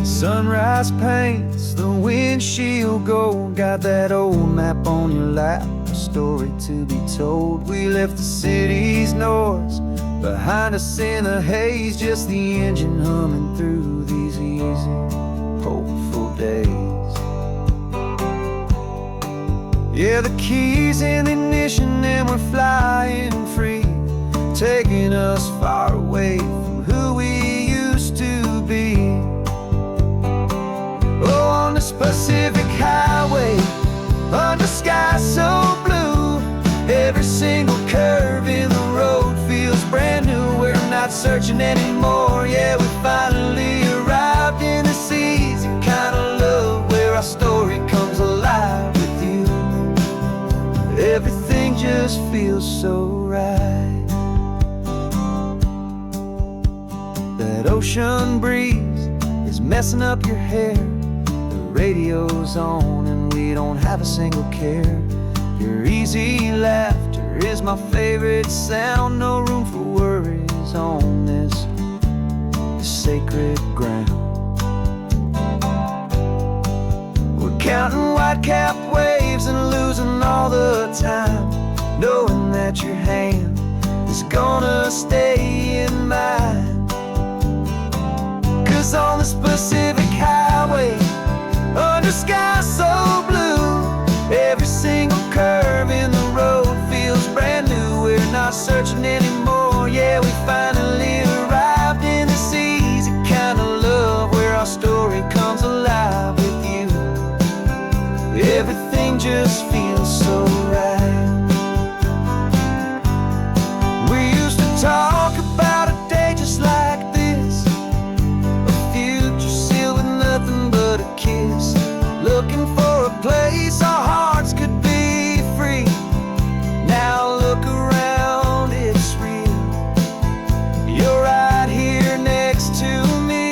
Sunrise paints the windshield gold. Got that old map on your lap, a story to be told. We left the city's noise behind us in the haze, just the engine humming through these easy, hopeful days. Yeah, the keys in the ignition and we're flying free, taking us far away from who we used to be. Oh, on this Pacific highway, under skies so blue, every single curve in the road feels brand new. We're not searching anymore, yeah, we finally arrived in this easy kind of love where our story comes alive with you. Everything just feels so right. That ocean breeze is messing up your hair, the radio's on and we don't have a single care. Your easy laughter is my favorite sound, no room for worries on this sacred ground. We're counting white-capped waves and losing all the time, knowing that your hand is gonna stay in mine. 'Cause on this Pacific highway, under skies so blue, every single curve in the road feels brand new. We're not searching anymore, yeah, we finally arrived in this easy kind of love where our story comes alive with you. Everything just feels so right. We used to talk about a day just like this, a future sealed with nothing but a kiss, looking for a place our hearts could be free. Now look around, it's real. You're right here next to me.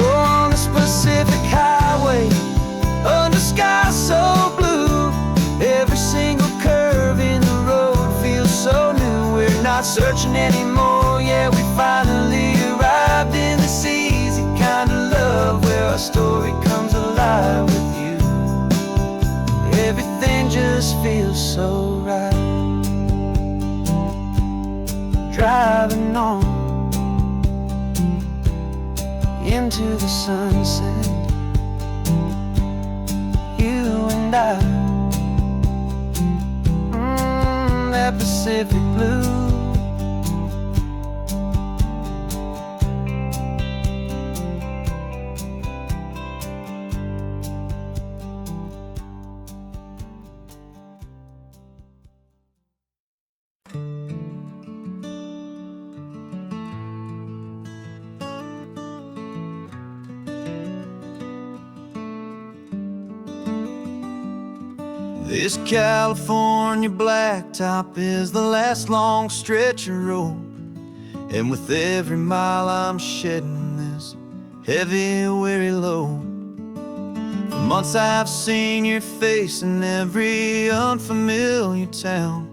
On this Pacific highway, under skies so blue, every single curve in the road feels so new. We're not searching anymore, yeah, we finally arrived in this easy kind of love where our story comes alive with you. Everything just feels so right. Driving on into the sunset, you and I, that Pacific blue. This California blacktop is the last long stretch of road, and with every mile I'm shedding this heavy, weary load. For months I've seen your face in every unfamiliar town,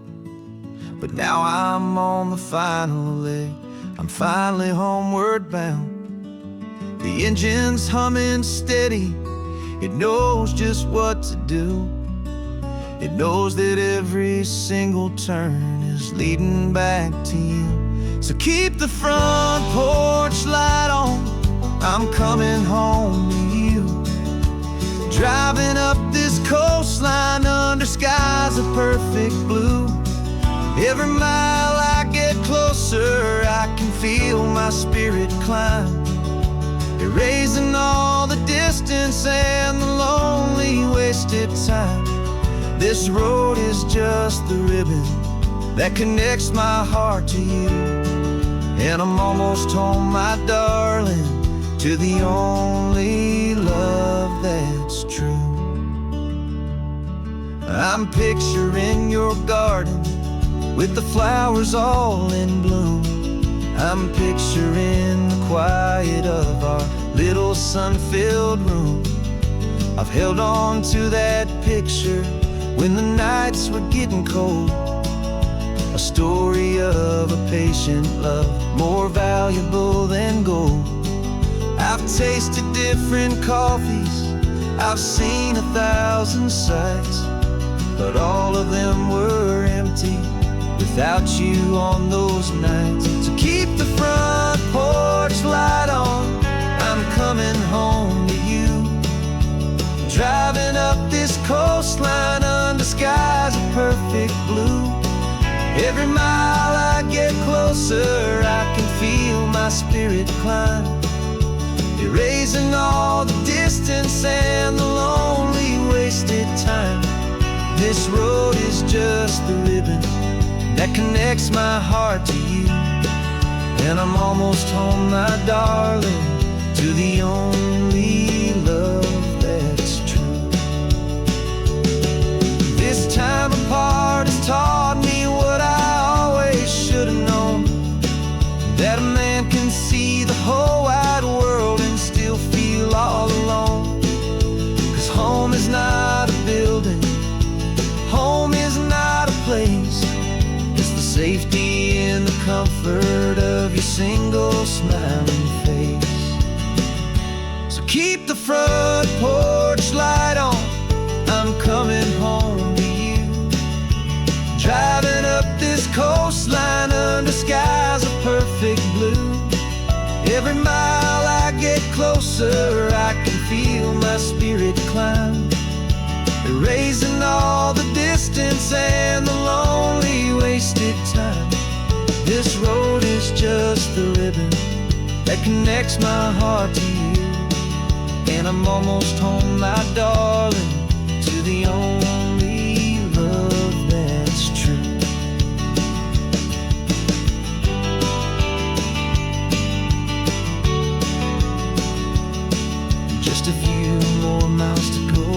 but now I'm on the final leg, I'm finally homeward bound. The engine's humming steady, it knows just what to do. It knows that every single turn is leading back to you. So keep the front porch light on, I'm coming home to you. Driving up this coastline under skies of perfect blue. Every mile I get closer, I can feel my spirit climb, erasing all the distance and the lonely wasted time. This road is just the ribbon that connects my heart to you, and I'm almost home, my darling, to the only love that's true. I'm picturing your garden with the flowers all in bloom. I'm I'm picturing the quiet of our little sun-filled room. I've held on to that picture when the nights were getting cold. A story of a patient love, more valuable than gold. I've tasted different coffees, I've seen 1,000 sights, but all of them were empty without you on those nights. So keep the front porch light on, I'm coming home to you. Driving up this coastline under skies of perfect blue. Every mile I get closer, I can feel my spirit climb, erasing all the distance and the lonely wasted time. This road is just the ribbon that connects my heart to you. And I'm almost home, my darling, to the only love that's true. This time apart has taught me what I always should have known, that a man can see the whole wide world and still feel all alone. 'Cause home is not a building, home is not a place, it's the safety and the comfort of your single smiling face. So keep the front porch light on, I'm coming home to you. Driving up this coastline under skies of perfect blue. Every mile I get closer, I can feel my spirit climb, erasing all the distance and the lonely wasted time. This road is just the ribbon that connects my heart to you. And I'm almost home, my darling, to the only love that's true. Just a few more miles to go,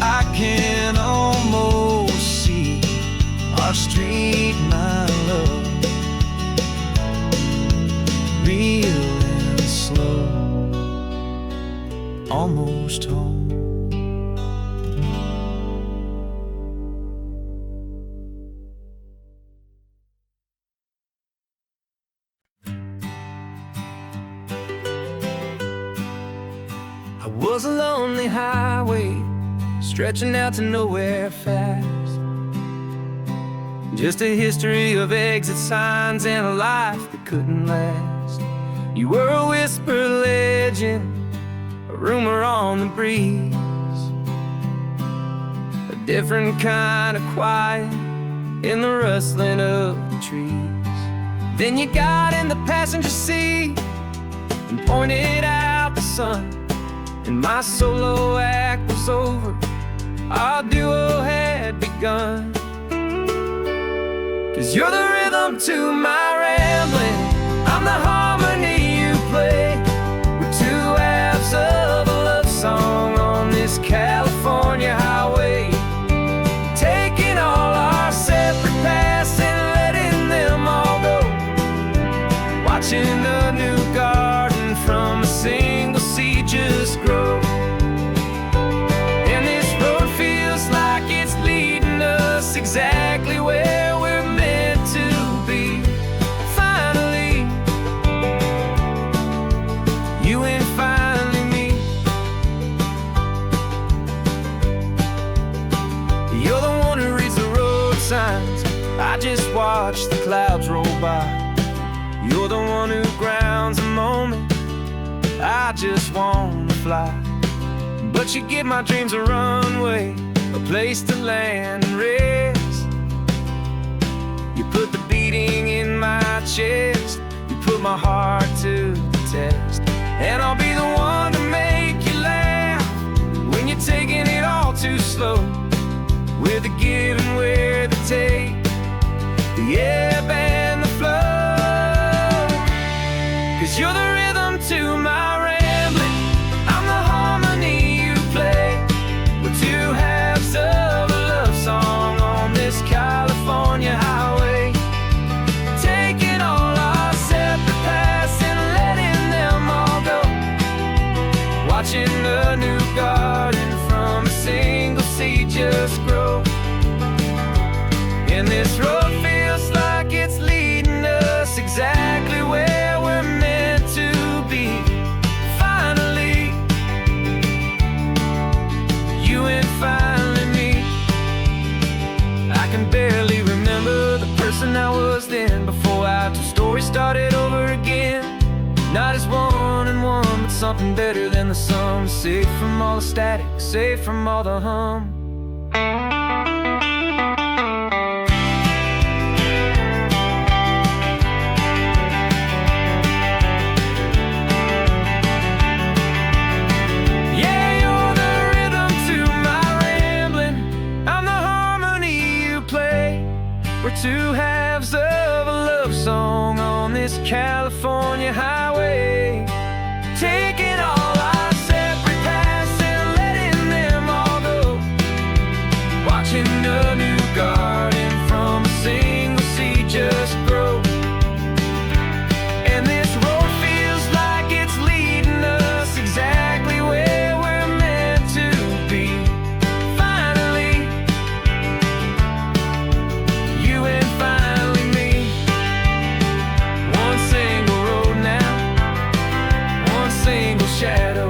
I can almost see our street, my love, real and slow, almost home. I was a lonely highway stretching out to nowhere fast, just a history of exit signs and a life that couldn't last. You were a whisper legend, a rumor on the breeze, a different kind of quiet in the rustling of the trees. Then you got in the passenger seat and pointed out the sun, and my solo act was over, our duo had begun. 'Cause you're the rhythm to my rambling, I'm the harmony you play. We're two halves of a love song on this California highway, taking all our separate paths and letting them all go, watching a new garden from a single seed just grow. And this road feels like it's leading us exactly where we're meant to be. Finally, you and finally me. You're the one who reads the road signs, I just watch the clouds roll by. You're the one who grounds a moment, I just wanna fly. But you give my dreams a runway, a place to land and rest. You put the beating in my chest, you put my heart to the test. And I'll be the one to make you laugh when you're taking it all too slow. We're the give and we're the take, the ebb and the flow. 'Cause you're the rhythm to my rambling, I'm the harmony you play. We're two halves of a love song on this California highway, was then. Before our two stories started over again. Not as one and one, but something better than the sum. Safe from all the static, safe from all the hum. We're two halves of a love song on this California highway, taking all our separate paths and letting them all go, watching a new garden from a single seed just grow. And this road feels like it's leading us exactly where we're meant to be. Finally, you and finally me. One single road now, one single shadow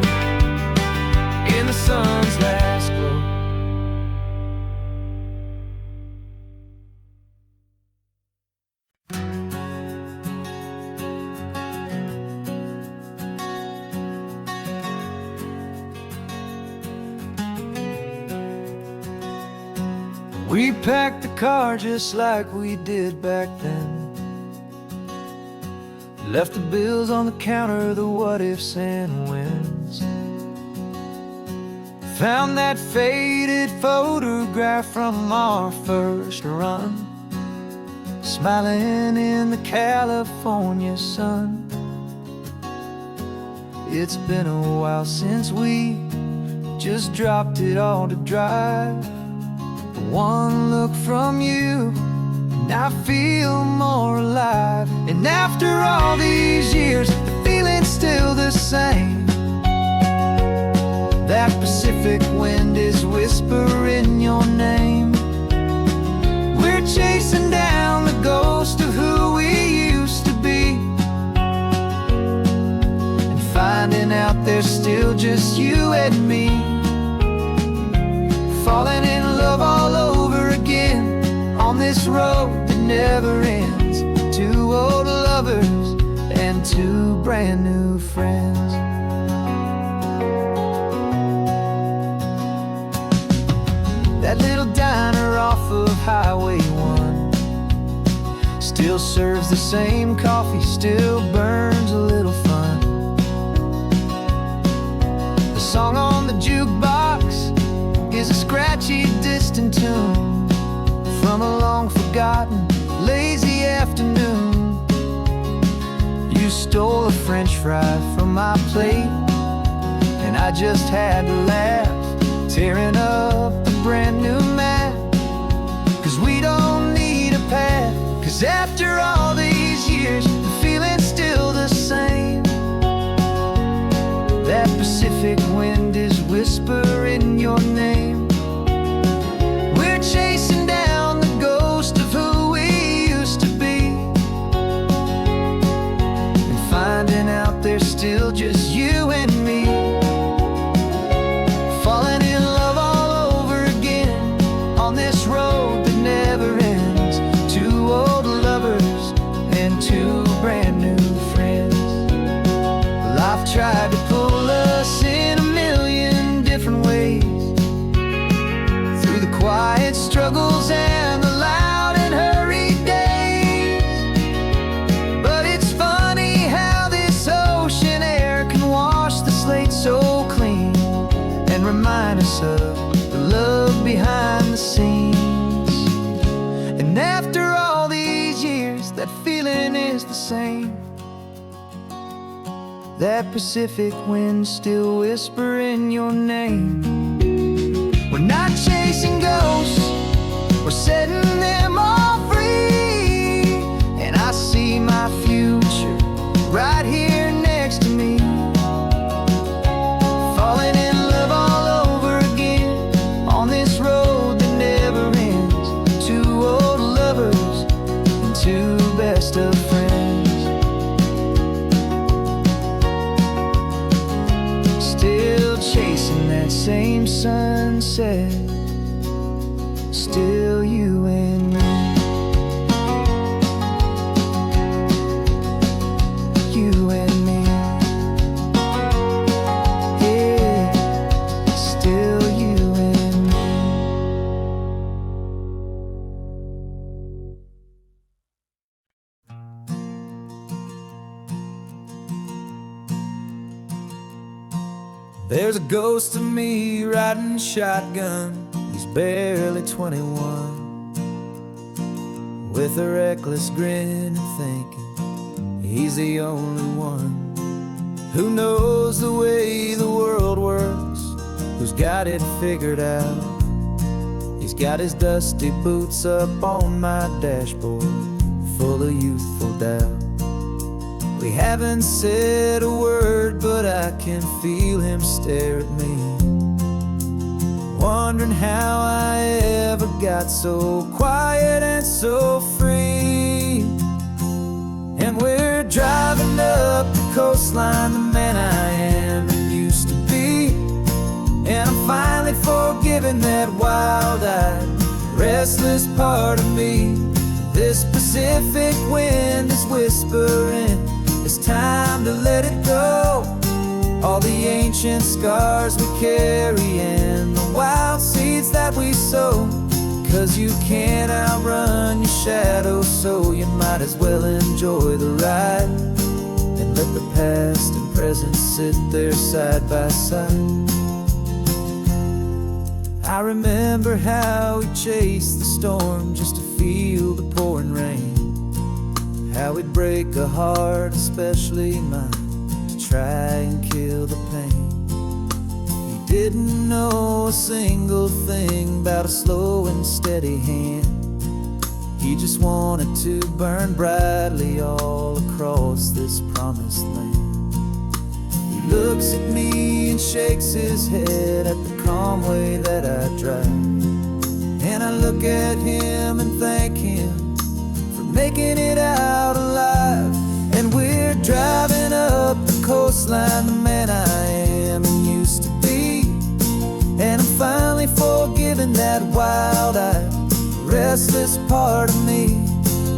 in the sun's last glow. We packed the car just like we did back then. Left the bills on the counter, the what ifs and whens. Found that faded photograph from our first run, smiling in the California sun. It's been a while since we just dropped it all to drive. One look from you, and I feel more alive. And after all these years, the feeling's still the same. That Pacific wind is whispering your name. We're chasing down the ghost of who we used to be, and finding out there's still just you and me. Falling in love all over again on this road that never ends. Two old lovers and two brand new friends. That little diner off of Highway 1 still serves the same coffee, still burns a little fun. The song on the jukebox is a scratchy, distant tune from a long-forgotten, lazy afternoon. You stole a French fry from my plate, and I just had to laugh, tearing up the brand new map. 'Cause we don't need a path, 'cause after all these years, the feeling's still the same. That Pacific wind is whispering your name. We're chasing down the ghost of who we used to be, and finding out there's still just you and me. Falling in love all over again on this road that never ends. Two old lovers and two brand new friends. Life tried to pull us in a million different ways, through the quiet struggles and the loud and hurried days. But it's funny how this ocean air can wash the slate so clean, and remind us of the love behind the scenes. And after all these years, that feeling is the same. That Pacific wind still whispering your name. We're not chasing ghosts, we're setting them all free. And I see my future right here next to me. Falling in love all over again on this road that never ends. Two old lovers and two best of friends. Still chasing that same sunset, still you and me. There's a ghost of me riding shotgun. He's barely 21, with a reckless grin and thinking he's the only one who knows the way the world works, who's got it figured out. He's got his dusty boots up on my dashboard, full of youthful doubt. We haven't said a word, but I can feel him stare at me, wondering how I ever got so quiet and so free. And we're driving up the coastline, the man I am and used to be. And I'm finally forgiving that wild-eyed, restless part of me. This Pacific wind is whispering, it's time to let it go. All the ancient scars we carry and the wild seeds that we sow. 'Cause you can't outrun your shadow, so you might as well enjoy the ride and let the past and present sit there side by side. I remember how we chased the storm just to feel the pouring rain, how we'd break a heart, especially mine, to try and kill the pain. He didn't know a single thing about a slow and steady hand. He just wanted to burn brightly all across this promised land. He looks at me and shakes his head at the calm way that I drive, and I look at him and thank him for making it out alive. And we're driving up the coastline, the man I am and used to be. And I'm finally forgiving that wild-eyed, restless part of me.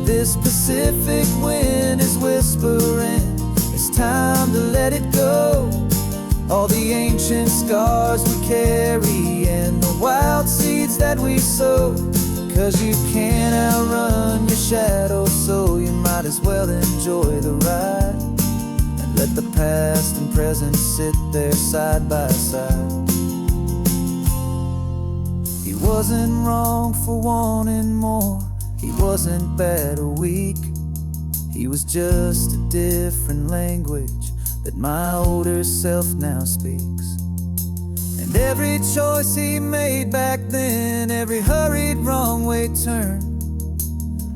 This Pacific wind is whispering, it's time to let it go. All the ancient scars we carry and the wild seeds that we sow. 'Cause you can't outrun your shadow, so you might as well enjoy the ride and let the past and present sit there side by side. He wasn't wrong for wanting more, he wasn't bad or weak. He was just a different language that my older self now speaks. And every choice he made back then, every hurried wrong way turn,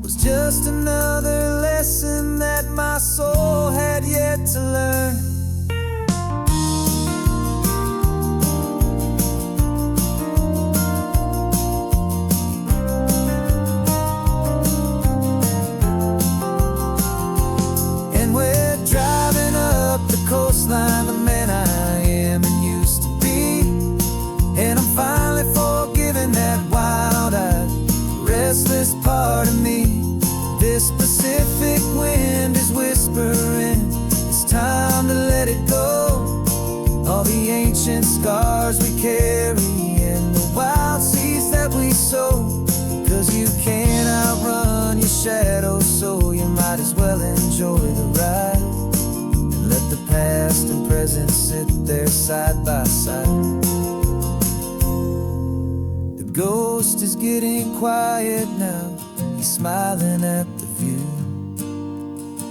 was just another lesson that my soul had yet to learn. And we're driving up the coastline, the man I am and used to be. And I'm finally forgiving that wild-eyed, restless part of me. This Pacific wind is whispering, it's time to let it go. All the ancient scars we carry and the wild seeds that we sow. 'Cause you can't outrun your shadow, so you might as well enjoy the ride and let the past and present sit there side by side. The ghost is getting quiet now, he's smiling at the view.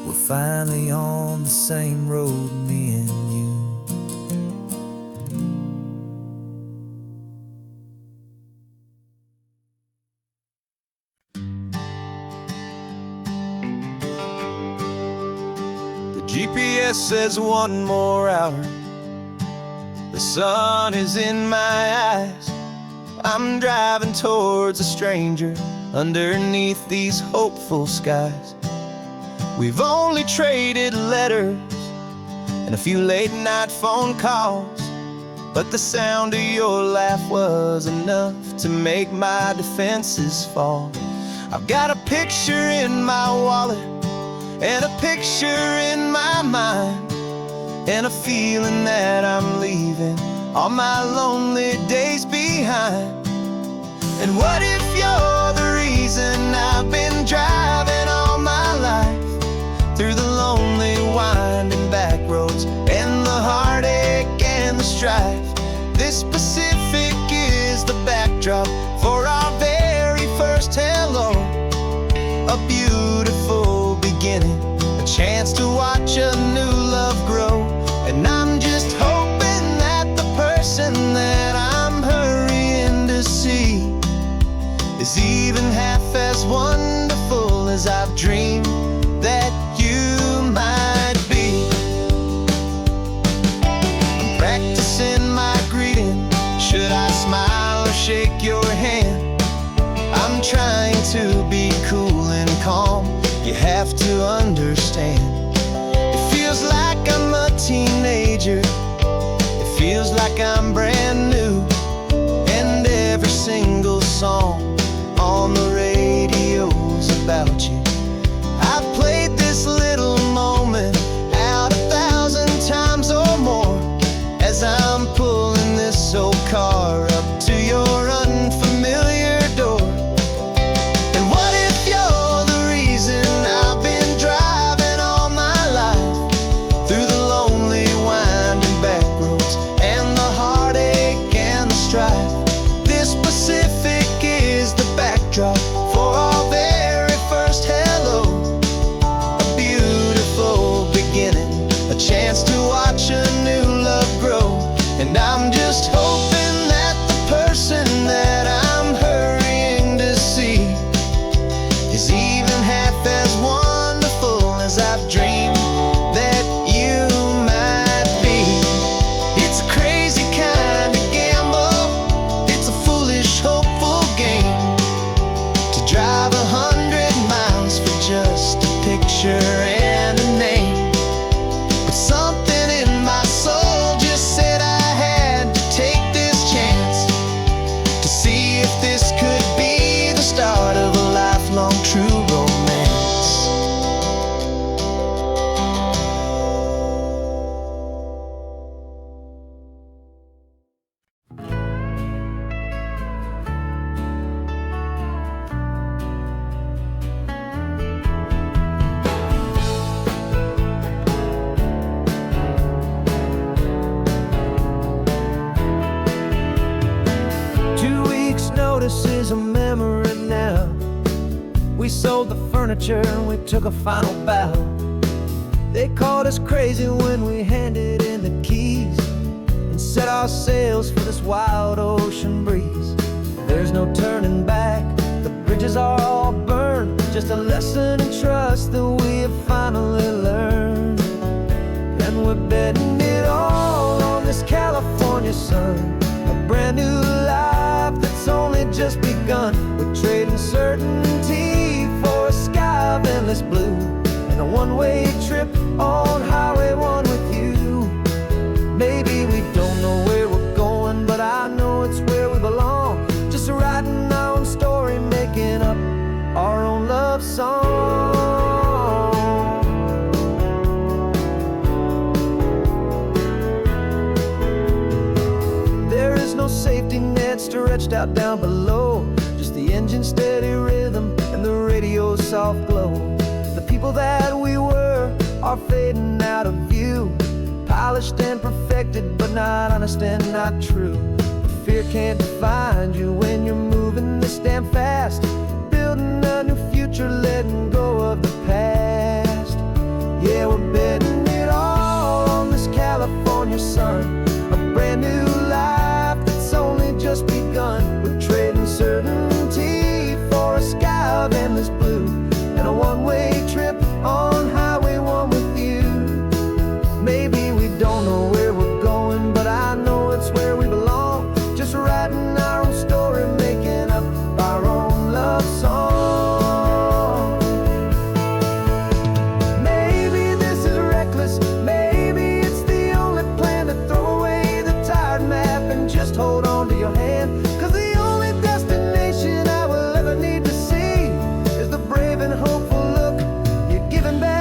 We're finally on the same road, me and you. The GPS says one more hour. The sun is in my eyes. I'm driving towards a stranger underneath these hopeful skies. We've only traded letters and a few late night phone calls, but the sound of your laugh was enough to make my defenses fall. I've got a picture in my wallet and a picture in my mind, and a feeling that I'm leaving all my lonely days behind. And what if you're the reason I've been driving all my life, through the lonely winding back roads and the heartache and the strife? This Pacific is the backdrop for our very first hello. A beautiful beginning, a chance to watch a new love grow. And I'm just hoping that the person that I'm hurrying to see is even half as wonderful as I've dreamed that you might be. I'm practicing my greeting. Should I smile or shake your hand? I'm trying to be cool and calm. You have to understand. It feels like I'm a teenager. It feels like I'm brand new. And every single song on the radio's about you. I've played this little moment out 1,000 times or more as I'm pulling this old car up to your unfamiliar door. And what if you're the reason I've been driving all my life through the lonely winding back roads and the heartache and the strife? This Pacific is the backdrop for our very first hello. A beautiful beginning, a chance to watch a new love grow. And I'm just hoping that the person that I'm hurrying to see is even half as wonderful as I've dreamed that you might be. It's a crazy kind of gamble. It's a foolish, hopeful game to drive 100 miles for just a picture and a name. But something in my soul just said I had to take this chance to see if this could be the start of a lifelong true romance. Notice is a memory now. We sold the furniture and we took a final bow. They called us crazy when we handed in the keys and set our sails for this wild ocean breeze. There's no turning back, the bridges are all burned. Just a lesson in trust that we have finally learned. And we're betting it all on this California sun, a brand new life that's only just begun. We're trading certainty for a sky of endless blue and a one-way trip on Highway 1 with you. Maybe we don't know where we're going, but I know it's where we belong. Just writing our own story, making up our own love song. There is no safety net stretched out down below, just the engine's steady rhythm and the radio's soft glow. The people that we were are fading out of view, polished and perfected, but not honest and not true. Fear can't define you when you're moving this damn fast, building a new future, letting go of the past. Yeah, we're betting it all on this California sun, a brand new life that's only just begun. We're trading certainty for a sky of endless blue and a one-way trip on Highway 1 with you. Maybe we don't know where we're going, but I know it's where we belong. Just writing our own story, making up our own love song. Maybe this is reckless, maybe it's the only plan to throw away the tired map and just hold on to your hand. 'Cause the only destination I will ever need to see is the brave and hopeful look you're giving back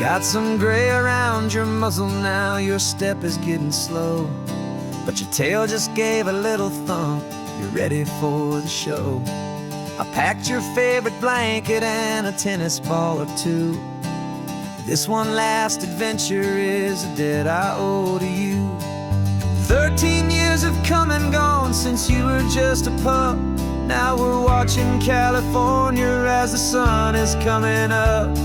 Got some gray around your muzzle now, your step is getting slow, but your tail just gave a little thump, you're ready for the show. I packed your favorite blanket and a tennis ball or two. This one last adventure is a debt I owe to you. 13 years have come and gone since you were just a pup. Now we're watching California as the sun is coming up.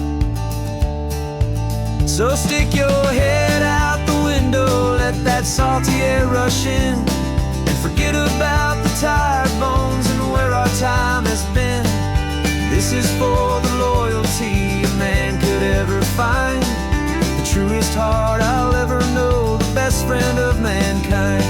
So stick your head out the window, let that salty air rush in, and forget about the tired bones and where our time has been. This is for the loyalty a man could ever find, the truest heart I'll ever know, the best friend of mankind.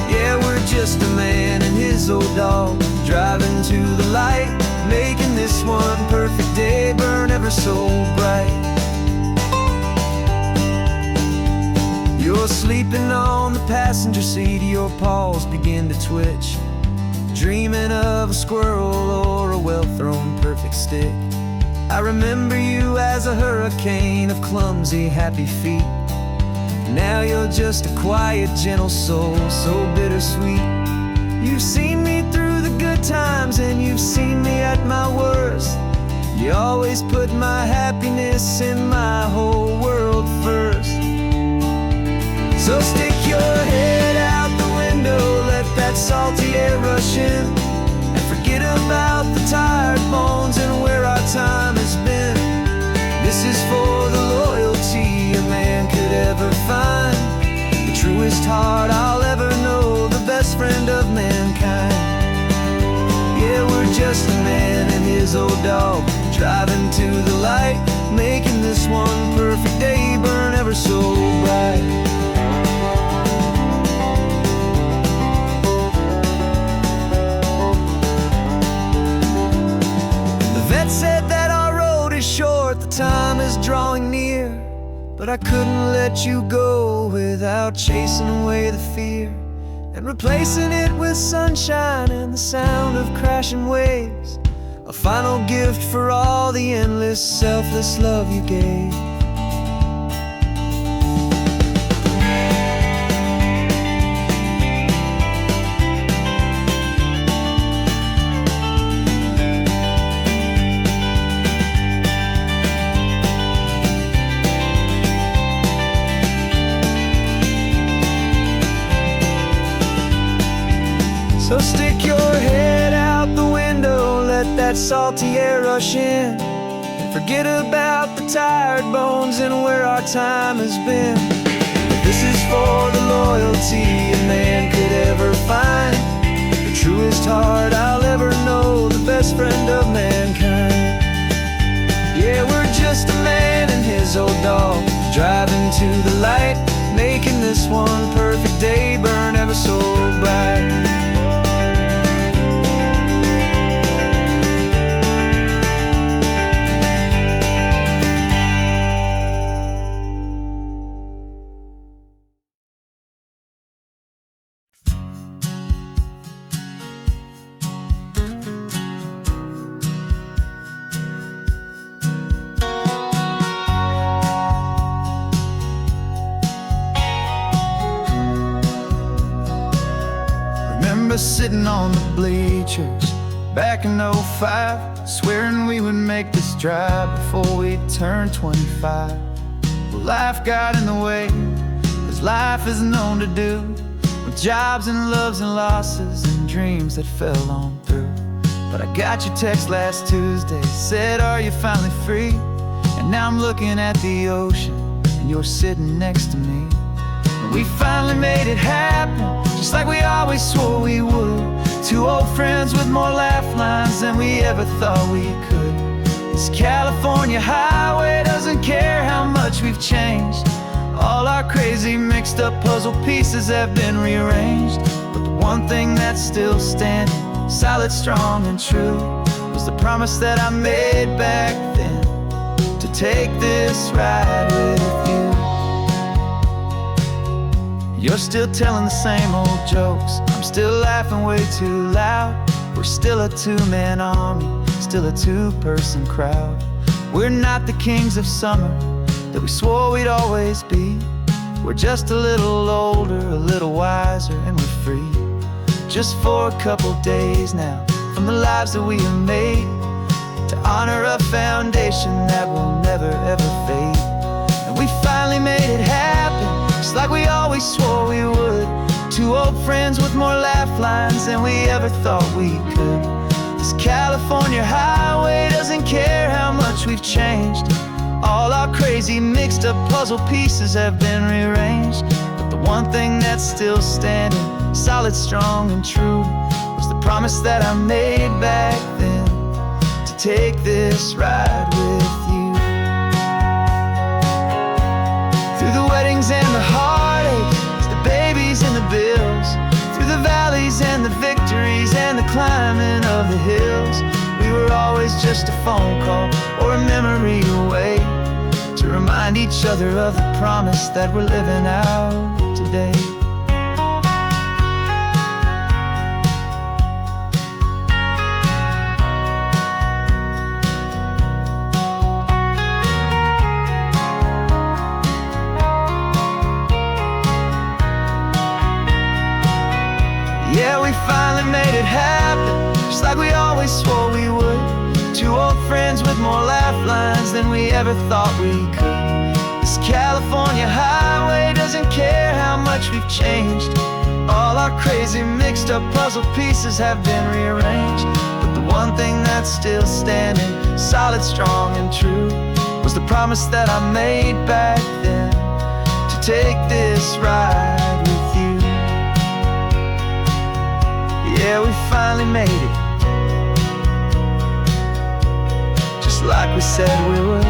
Yeah, we're just a man and his old dog, driving to the light, making this one perfect day burn ever so bright. You're sleeping on the passenger seat, your paws begin to twitch, dreaming of a squirrel or a well-thrown perfect stick. I remember you as a hurricane of clumsy, happy feet. Now you're just a quiet, gentle soul, so bittersweet. You've seen me through the good times and you've seen me at my worst. You always put my happiness and my whole world first. So stick your head out the window, let that salty air rush in, and forget about the tired bones and where our time has been. This is for the loyalty a man could ever find, the truest heart I'll ever know, the best friend of mankind. Yeah, we're just a man and his old dog, driving to the light, making this one perfect day burn ever so bright. Said that our road is short, the time is drawing near, but I couldn't let you go without chasing away the fear and replacing it with sunshine and the sound of crashing waves, a final gift for all the endless, selfless love you gave. So stick your head out the window, let that salty air rush in, and forget about the tired bones and where our time has been. This is for the loyalty a man could ever find, the truest heart I'll ever know, the best friend of mankind. Yeah, we're just a man and his old dog, driving to the light, making this one perfect day burn ever so bright. Sitting on the bleachers back in '05, swearing we would make this drive before we turned 25. Well, life got in the way, as life is known to do, with jobs and loves and losses and dreams that fell on through. But I got your text last Tuesday, said, are you finally free? And now I'm looking at the ocean and you're sitting next to me. And we finally made it happen, just like we always swore we would. Two old friends with more laugh lines than we ever thought we could. This California highway doesn't care how much we've changed. All our crazy mixed up puzzle pieces have been rearranged, but the one thing that's still standing, solid, strong and true, was the promise that I made back then, to take this ride with you. You're still telling the same old jokes, I'm still laughing way too loud. We're still a two-man army, still a two-person crowd. We're not the kings of summer that we swore we'd always be. We're just a little older, a little wiser, and we're free. Just for a couple days now, from the lives that we have made, to honor a foundation that will never ever fade. And we finally made it happen, just like we always swore we would. Two old friends with more laugh lines than we ever thought we could. This California highway doesn't care how much we've changed. All our crazy mixed up puzzle pieces have been rearranged, but the one thing that's still standing, solid, strong, and true, was the promise that I made back then, to take this ride with you. Through the weddings and the heartaches, the babies and the bills, through the valleys and the victories and the climbing of the hills, we were always just a phone call or a memory away, to remind each other of the promise that we're living out today. Yeah, we finally made it happen, just like we always swore we would. Two old friends with more laugh lines than we ever thought we could. This California highway doesn't care how much we've changed. All our crazy mixed up puzzle pieces have been rearranged, but the one thing that's still standing, solid, strong, and true, was the promise that I made back then, to take this ride with you. Yeah, we finally made it, just like we said we would.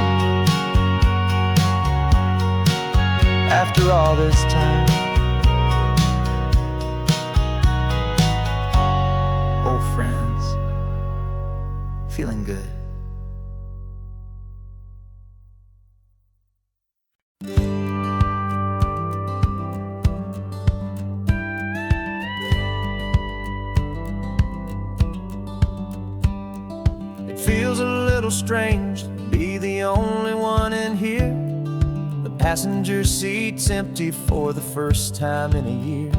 After all this time, old friends, feeling good. Feels a little strange to be the only one in here. The passenger seat's empty for the first time in a year.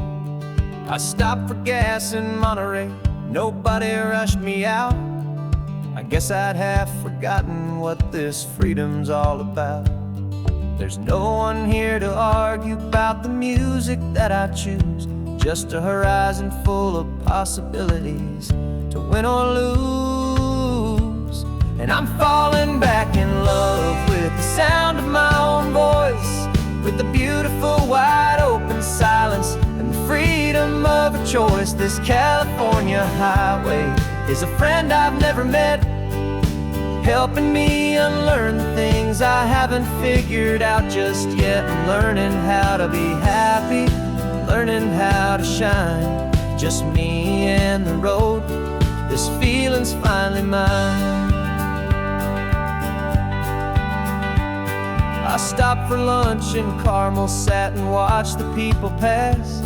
I stopped for gas in Monterey, nobody rushed me out. I guess I'd have forgotten what this freedom's all about. There's no one here to argue about the music that I choose, just a horizon full of possibilities to win or lose. And I'm falling back in love with the sound of my own voice, with the beautiful wide open silence and the freedom of a choice. This California highway is a friend I've never met, helping me unlearn the things I haven't figured out just yet. I'm learning how to be happy, learning how to shine, just me and the road. This feeling's finally mine. I stopped for lunch in Carmel, sat and watched the people pass.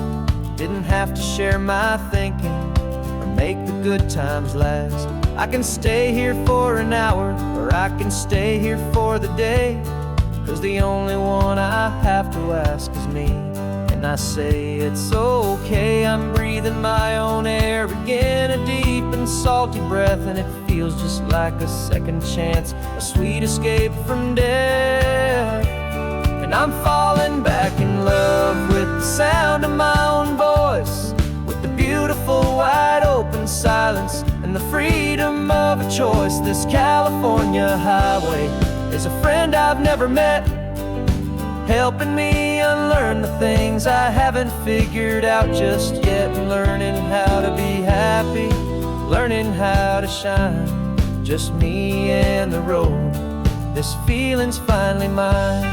Didn't have to share my thinking or make the good times last. I can stay here for an hour, or I can stay here for the day, 'cause the only one I have to ask is me. And I say it's okay, I'm breathing my own air again, a deep and salty breath, and it feels just like a second chance, a sweet escape from death. And I'm falling back in love with the sound of my own voice, with the beautiful wide open silence and the freedom of a choice. This California highway is a friend I've never met, helping me unlearn the things I haven't figured out just yet. Learning how to be happy, learning how to shine, just me and the road. This feeling's finally mine.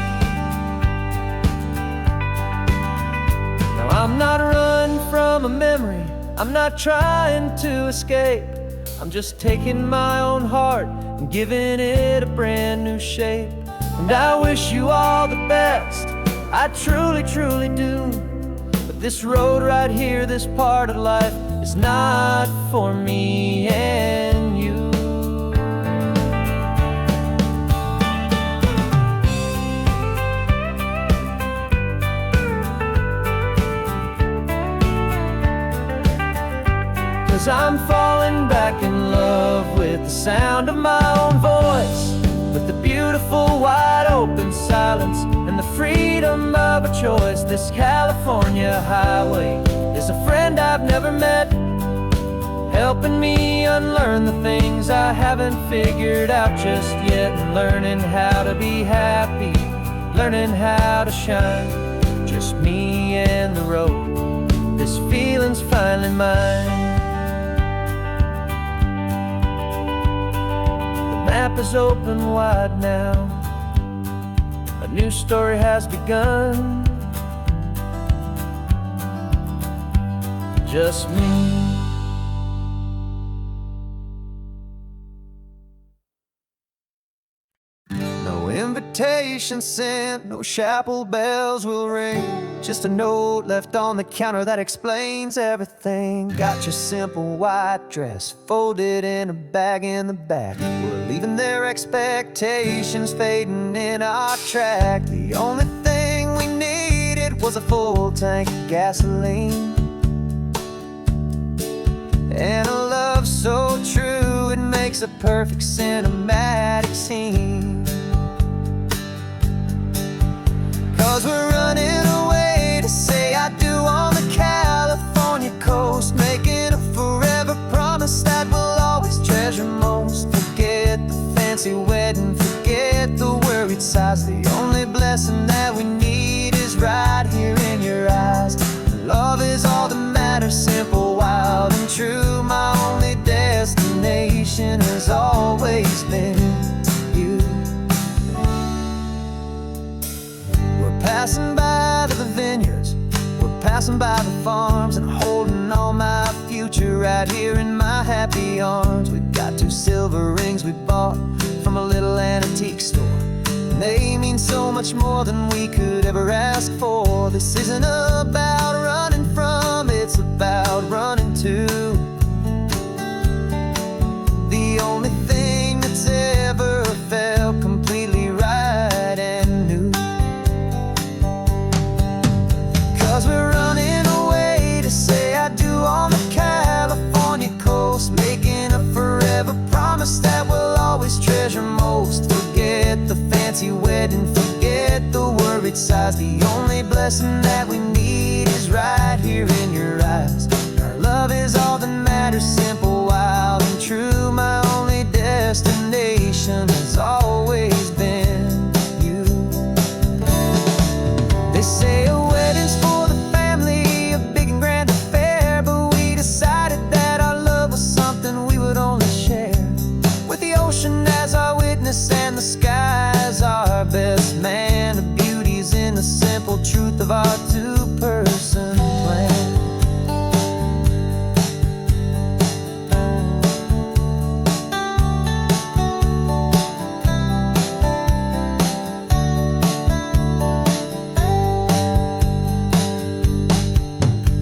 Now I'm not running from a memory, I'm not trying to escape. I'm just taking my own heart and giving it a brand new shape. And I wish you all the best, I truly, truly do. But this road right here, this part of life, is not for me and you. 'cause I'm falling back in love with the sound of my own voice, with the beautiful wide open silence and the freedom of a choice. This California highway is a friend I've never met, helping me unlearn the things I haven't figured out just yet, and learning how to be happy, learning how to shine, just me and the road. This feeling's finally mine. The map is open wide now, a new story has begun, just me. No invitation sent, no chapel bells will ring, just a note left on the counter that explains everything. Got your simple white dress folded in a bag in the back. We're leaving their expectations fading in our track. The only thing we needed was a full tank of gasoline, and a love so true it makes a perfect cinematic scene. 'Cause we're running away to say I do on the California coast, making a forever promise that we'll always treasure most. Forget the fancy wedding, forget the worried sighs. The only blessing that we need is right here in your eyes. Love is all that matters, simple, wild, and true. My only destination has always been you. We're passing by the vineyards, we're passing by the farms, and holding all my future right here in my happy arms. We've got 2 silver rings we bought from a little antique store, and they mean so much more than we could ever ask for. This isn't about running from, it's about running to the only thing that's ever felt completely right and new. 'Cause we're running away to say I do on the California coast, making a forever promise that we'll always treasure most. Forget the fancy wedding, forget the worried sighs. The only blessing that we need is right here in your eyes. Our love is all that matters, simple, wild, and true. My only destination has always been you. They say a wedding's for the family, a big and grand affair, but we decided that our love was something we would only share, with the ocean as our witness and the sky as our best man. The beauty's in the simple truth of our 2-person plan.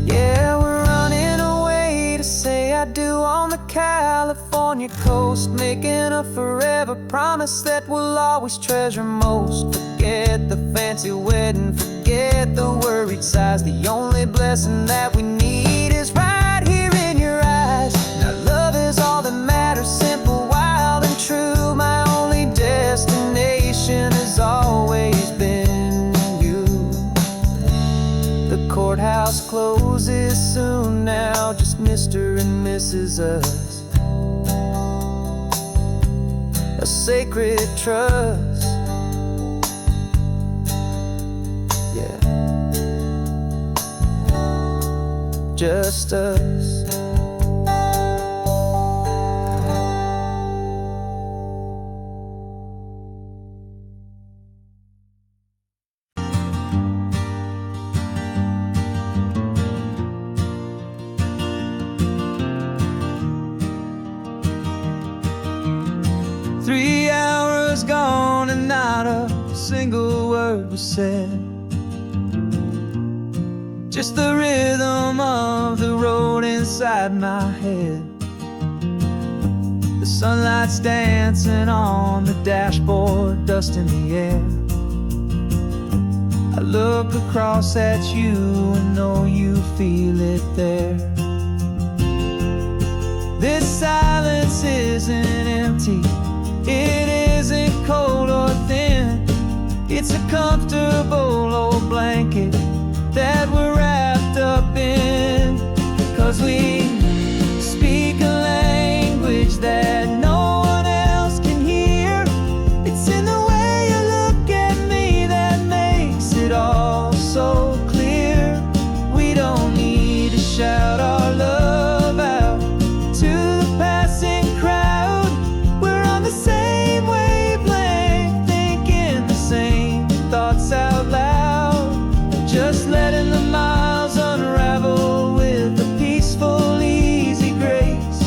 Yeah, we're running away to say I do on the California coast, making a forever promise that we'll always treasure most. Forget the fancy wedding, forget the worried sighs. The only blessing that we need is right here in your eyes. Now love is all that matters, simple, wild, and true. My only destination has always been you. The courthouse closes soon now, just Mr. and Mrs. Us, a sacred trust. Yeah, just us. Gone and not a single word was said, just the rhythm of the road inside my head. The sunlight's dancing on the dashboard, dust in the air. I look across at you and know you feel it there. This silence isn't empty, it isn't cold or thin. It's a comfortable old blanket that we're wrapped up in. 'Cause we speak a language that no one else can hear. It's in the way you look at me that makes it all so clear. We don't need to shout our love out to the passing crowd. We're on the same wavelength, thinking the same thoughts out loud. Just letting the miles unravel with a peaceful, easy grace.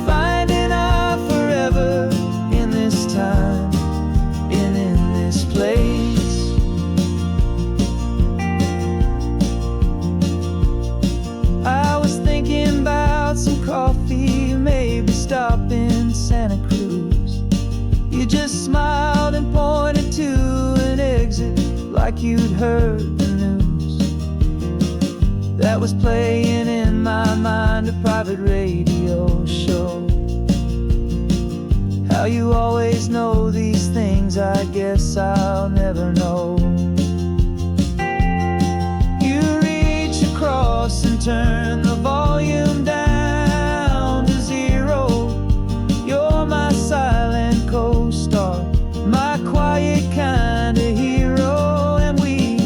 Finding our forever in this time and in this place. I was thinking about some coffee, maybe stop in Santa Cruz. You just smiled and pointed to an exit like you'd heard the news. That was playing in my mind, a private radio show. How you always know these things, I guess I'll never know. You reach across and turn the volume down to 0. You're my silent co-star, my quiet kind of hero. And we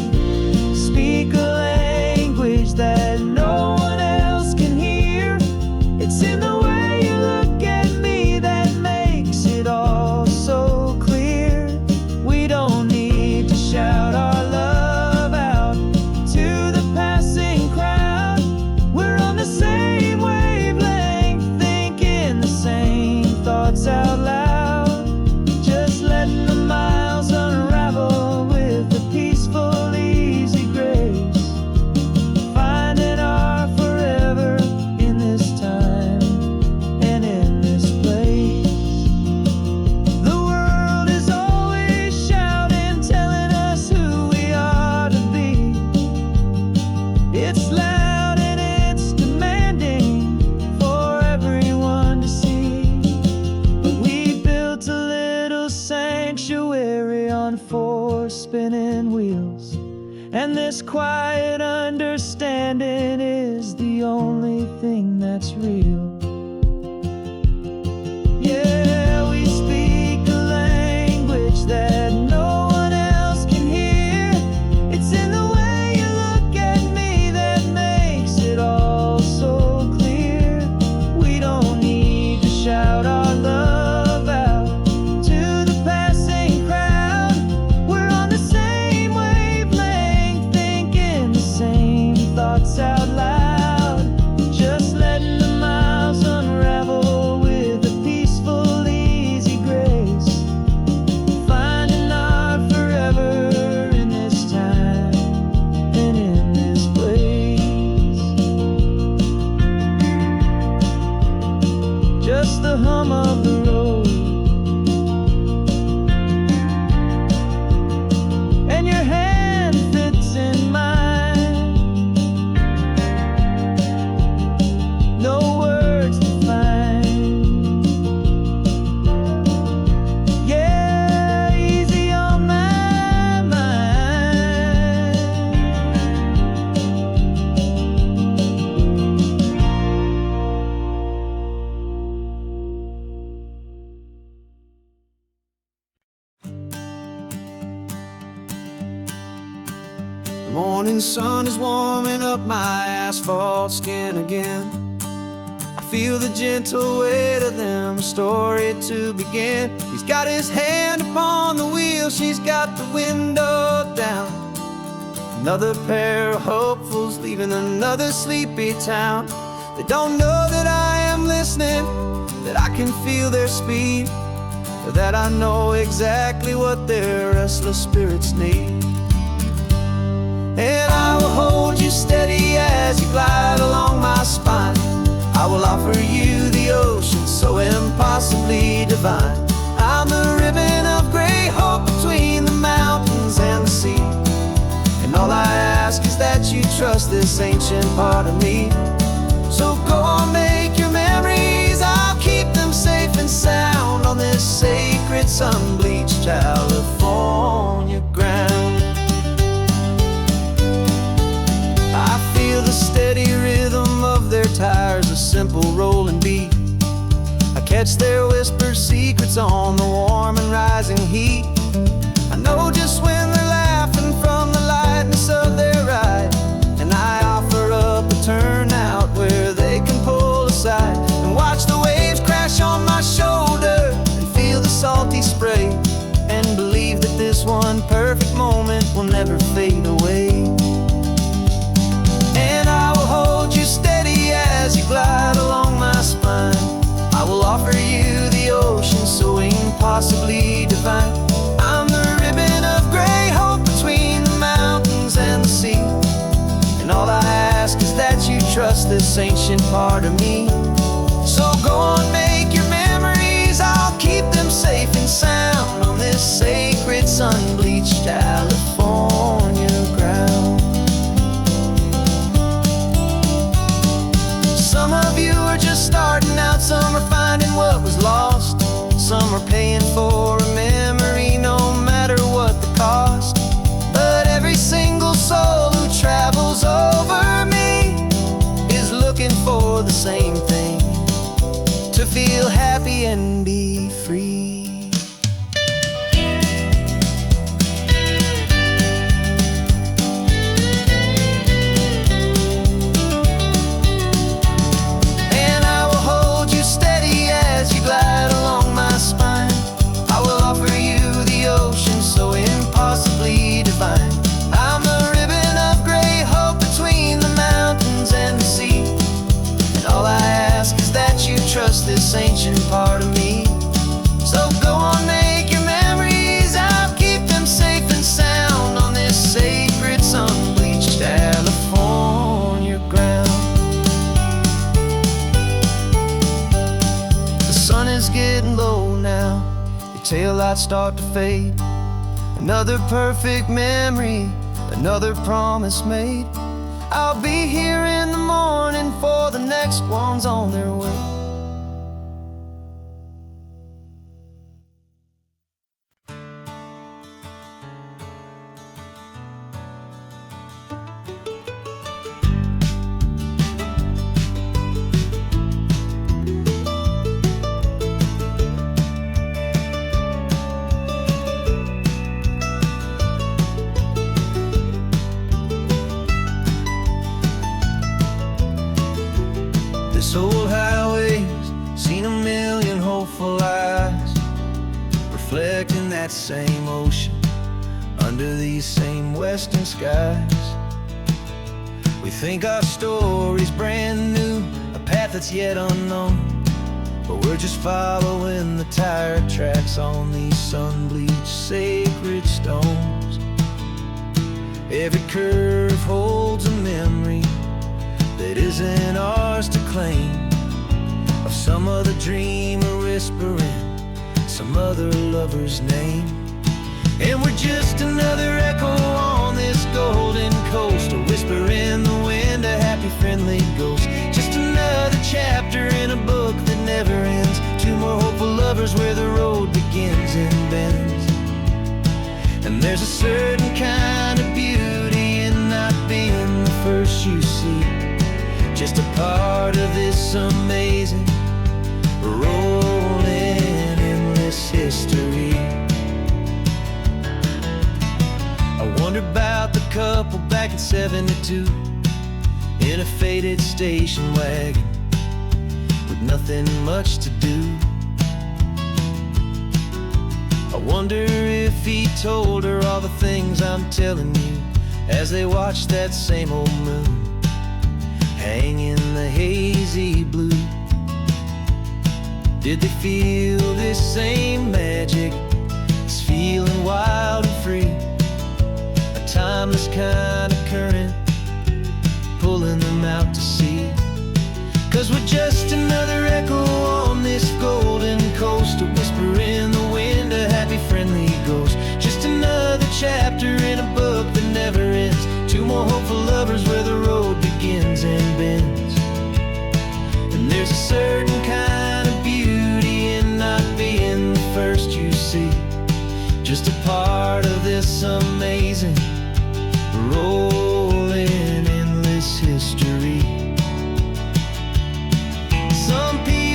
speak a language that no one else can hear. It's in the way you look at me that makes it all so clear. We don't need to shout our love out to the passing crowd. We're on the same wavelength, thinking the same thoughts out loud. Just letting the miles unravel with a peaceful, easy grace. Finding our forever in this time and in this place. The world is always shouting, telling us who we are to be. It's loud and it's demanding for everyone to see. But we built a little sanctuary on 4 spinning wheels, and this quiet understanding is the only thing that's real. Yeah, we speak a language that no one else can hear. It's in the way you look at me that makes it all so clear. We don't need to shout our love out to the passing crowd. We're on the same wavelength, thinking the same thoughts out loud. Just letting the miles unravel with a peaceful, easy grace. Finding our forever in this time and in this place. Just the hum of the road and your hand fits in mine. No words to find. Yeah, easy on my mind. The morning sun is warming up my asphalt skin again. I feel the gentle weight of them, a story to begin. He's got his hand upon the wheel, she's got the window down. Another pair of hopefuls leaving another sleepy town. They don't know that I am listening, that I can feel their speed, or that I know exactly what their restless spirits need. And I will hold you steady as you glide along my spine. I will offer you the ocean so impossibly divine. I'm the ribbon of gray hope between the mountains and the sea. And all I ask is that you trust this ancient part of me. So go on, make your memory feet. I catch their whispered secrets on the warm and rising heat. I know just when they're laughing from the lightness of their ride, and I offer up a turnout where they can pull aside and watch the waves crash on my shoulder and feel the salty spray, and believe that this one perfect moment will never fade away. And I will hold you steady as you glide along my spine. I will offer you the ocean so impossibly divine. I'm the ribbon of gray hope between the mountains and the sea, and all I ask is that you trust this ancient part of me. So go on, make your memories, I'll keep them safe and sound on this sacred sun-bleached California ground. Some of you are just starting out, some are finding what was lost, some are paying for a memory no matter what the cost. But every single soul who travels over me is looking for the same thing: to feel happy and be free. And I will hold you steady as you glide along my spine. I will offer you the ocean so impossibly divine. I'm the ribbon of gray hope between the mountains and the sea, and all I ask is that you trust this ancient part of me. So go on, make your memories, I'll keep them safe and sound on this sacred sun-bleached California ground. The sun is getting low now, your taillights start to fade. Another perfect memory, another promise made. I'll be here in the morning for the next ones on their way. This old highway's seen a million hopeful eyes, reflecting that same ocean under these same western skies. We think our story's brand new, a path that's yet unknown, but we're just following the tire tracks on these sun-bleached sacred stones. Every curve holds a memory that isn't ours to claim, of some other dreamer whispering some other lover's name. And we're just another echo on this golden coast, a whisper in the wind, a happy friendly ghost. Just another chapter in a book that never ends, two more hopeful lovers where the road begins and bends. And there's a certain kind of beauty in not being the first you see, just a part of this amazing, rolling, endless history. I wonder about the couple back in '72 in a faded station wagon with nothing much to do. I wonder if he told her all the things I'm telling you as they watched that same old moon hang in the hazy blue. Did they feel this same magic, this feeling wild and free, a timeless kind of current pulling them out to sea? 'Cause we're just another echo on this golden coast, a whisper in the wind, a happy friendly ghost. Just another chapter in a book that never ends, two more hopeful lovers where the road begins and bends. And there's a certain kind of beauty in not being the first you see, just a part of this amazing, rolling, endless history. Some people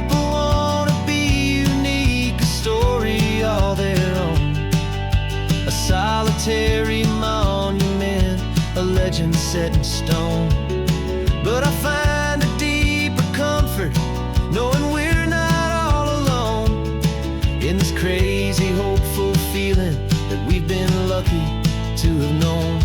set in stone. But I find a deeper comfort knowing we're not all alone in this crazy, hopeful feeling that we've been lucky to have known.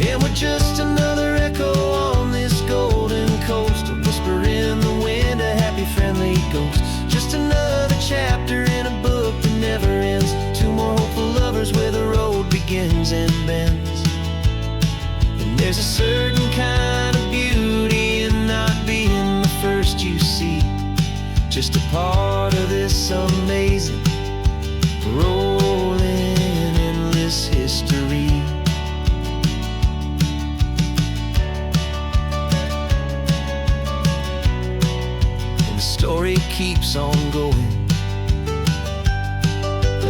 And we're just another echo on this golden coast, a whisper in the wind, a happy, friendly ghost. Just another chapter in a book that never ends. Two more hopeful lovers where the road begins and bends. And there's a certain kind of beauty in not being the first you see, just a part of this amazing, rolling, endless history. Story keeps on going.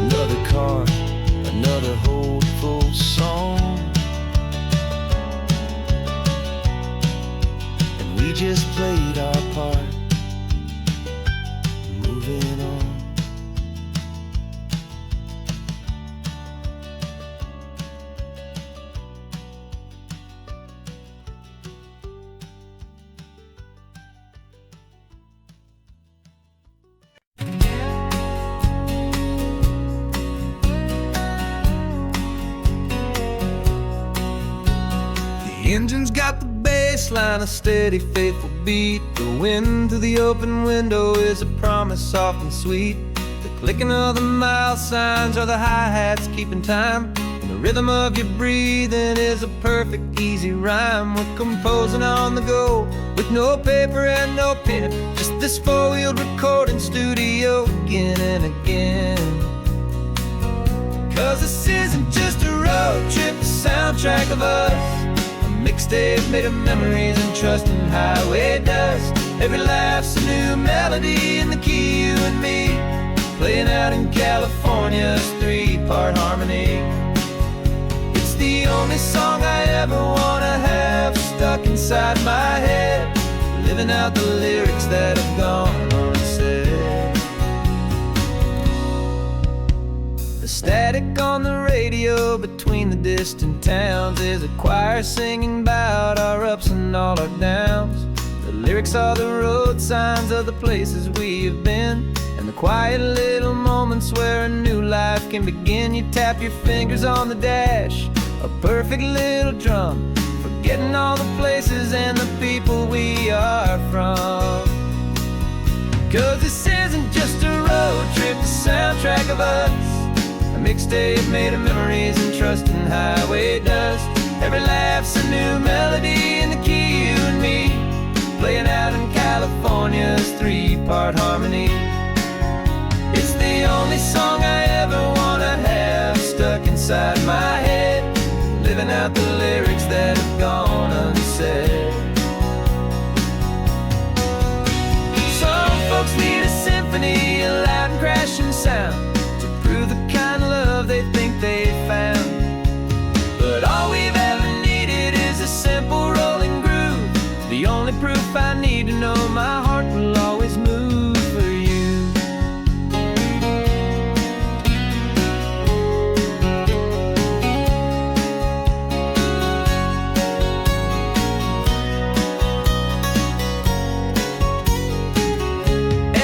Another card, another hopeful song, and we just played our part, moving on. The engine's got the bass line, a steady, faithful beat. The wind through the open window is a promise soft and sweet. The clicking of the mile signs are the hi-hats keeping time, and the rhythm of your breathing is a perfect, easy rhyme. We're composing on the go with no paper and no pen, just this four-wheeled recording studio again and again. 'Cause this isn't just a road trip, the soundtrack of us, mixtape made of memories and trust in highway dust. Every laugh's a new melody in the key, you and me, playing out in California's three-part harmony. It's the only song I ever wanna have stuck inside my head, living out the lyrics that have gone unsaid. The static on the radio between the distant towns is a choir singing about our ups and all our downs. The lyrics are the road signs of the places we have been, and the quiet little moments where a new life can begin. You tap your fingers on the dash, a perfect little drum, forgetting all the places and the people we are from. 'Cause this isn't just a road trip, the soundtrack of us, a mixtape made of memories and trust in highway dust. Every laugh's a new melody in the key, you and me, playing out in California's three-part harmony. It's the only song I ever wanna have stuck inside my head, living out the lyrics that have gone unsaid. Some folks need a symphony, a loud and crashing sound, the kind of love they think they found. But all we've ever needed is a simple rolling groove, the only proof I need to know my heart will always move for you.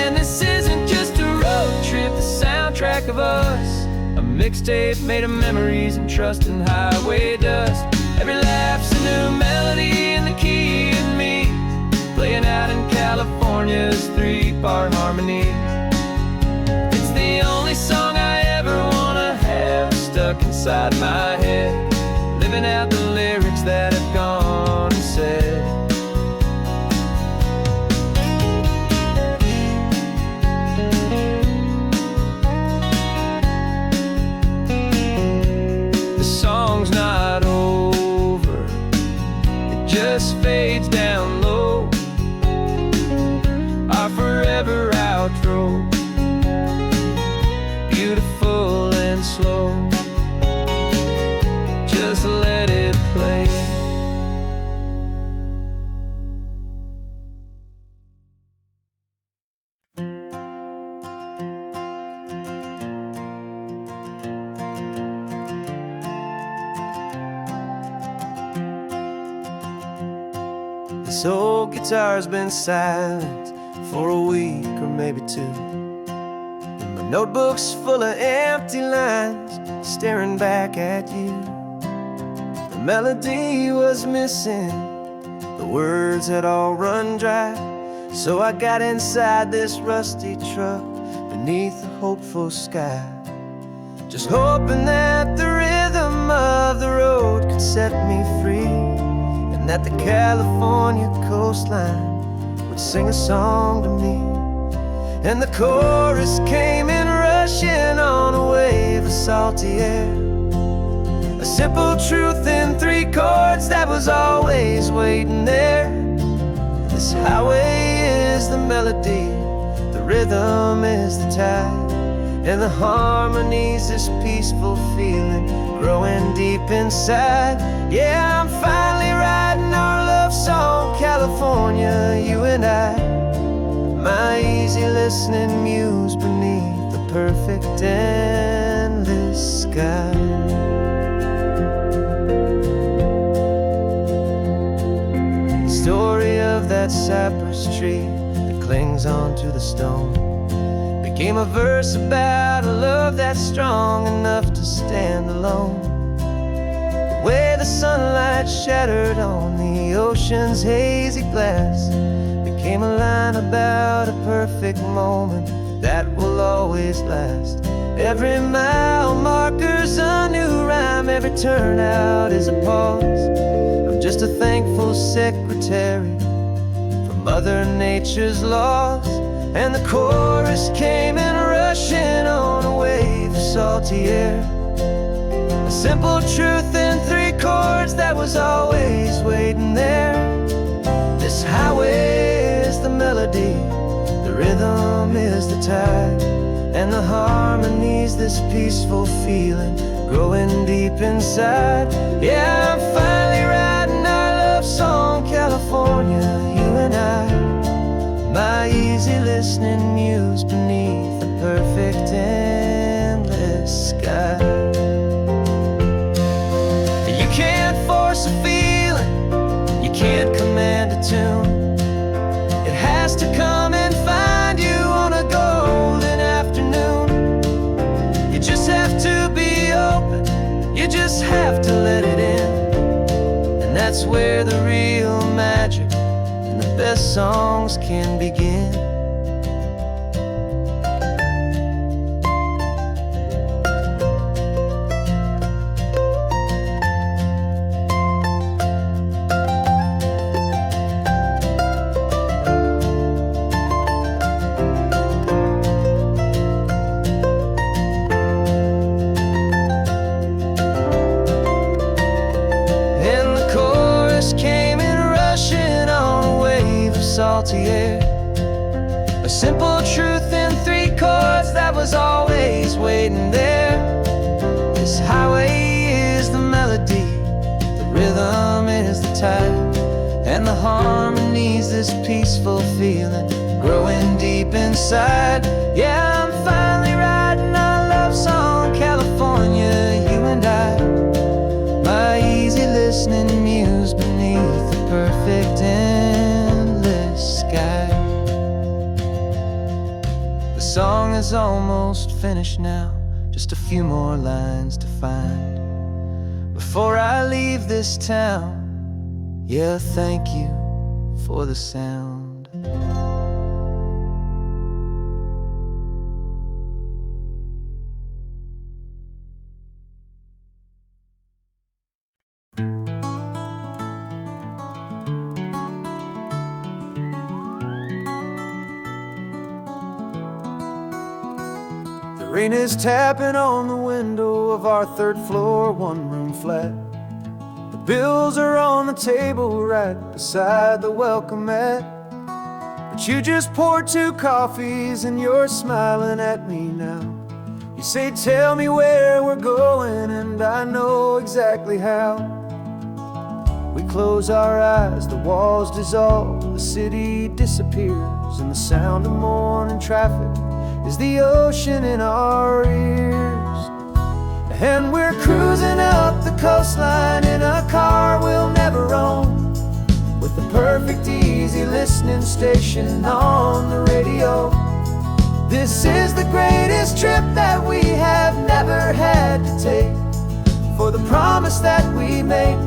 And this isn't just a road trip, the soundtrack of us, a mixtape made of memories and trust in highway dust. Every laugh's a new melody in the key, you and me, playing out in California's three-part harmony. It's the only song I ever wanna have stuck inside my head, living out the lyrics that have gone and said. Song's not over, it just fades down low, our forever outro, beautiful and slow, just let it play. This old guitar's been silent for a week or maybe two, and my notebook's full of empty lines staring back at you. The melody was missing, the words had all run dry, so I got inside this rusty truck beneath the hopeful sky, just hoping that the rhythm of the road could set me free, and that the California coastline would sing a song to me. And the chorus came in rushing on a wave of salty air, a simple truth in 3 chords that was always waiting there. This highway is the melody, the rhythm is the tide, and the harmony's this peaceful feeling growing deep inside. Yeah, I'm finally writing our love song, California, you and I, my easy listening muse beneath the perfect endless sky. The story of that cypress tree that clings onto the stone became a verse about a love that's strong enough to stand alone. The way the sunlight shattered on the ocean's hazy glass became a line about a perfect moment that will always last. Every mile marker's a new rhyme, every turnout is a pause. I'm just a thankful secretary for Mother Nature's laws. And the chorus came in rushing on a wave of salty air, a simple truth in 3 chords that was always waiting there. This highway is the melody, the rhythm is the tide, and the harmony's this peaceful feeling growing deep inside. Yeah, I'm finally writing our love song, California, you and I, my easy listening muse beneath the perfect endless sky. You can't force a feeling, you can't command a tune. It has to come and find you on a golden afternoon. You just have to be open, you just have to let it in, and that's where the real magic, the best songs can begin. And the chorus came in rushing on a wave of salty air, a simple truth in 3 chords that was always waiting there. This highway is the melody, the rhythm is the tide, and the harmony's this peaceful feeling growing deep inside. Yeah, I'm finally writing our love song, California, you and I, my easy listening muse beneath the perfect endless sky. The song is almost finished now, just a few more lines to find before I leave this town. Yeah, thank you for the sound. The rain is tapping on the window of our 3rd floor, 1-room flat. The bills are on the table right beside the welcome mat. But you just poured 2 coffees and you're smiling at me now. You say, tell me where we're going, and I know exactly how. We close our eyes, the walls dissolve, the city disappears, and the sound of morning traffic is the ocean in our ears. And we're cruising up the coastline in a car we'll never own, with the perfect listening station on the radio. This is the greatest trip that we have never had to take. For the promise that we make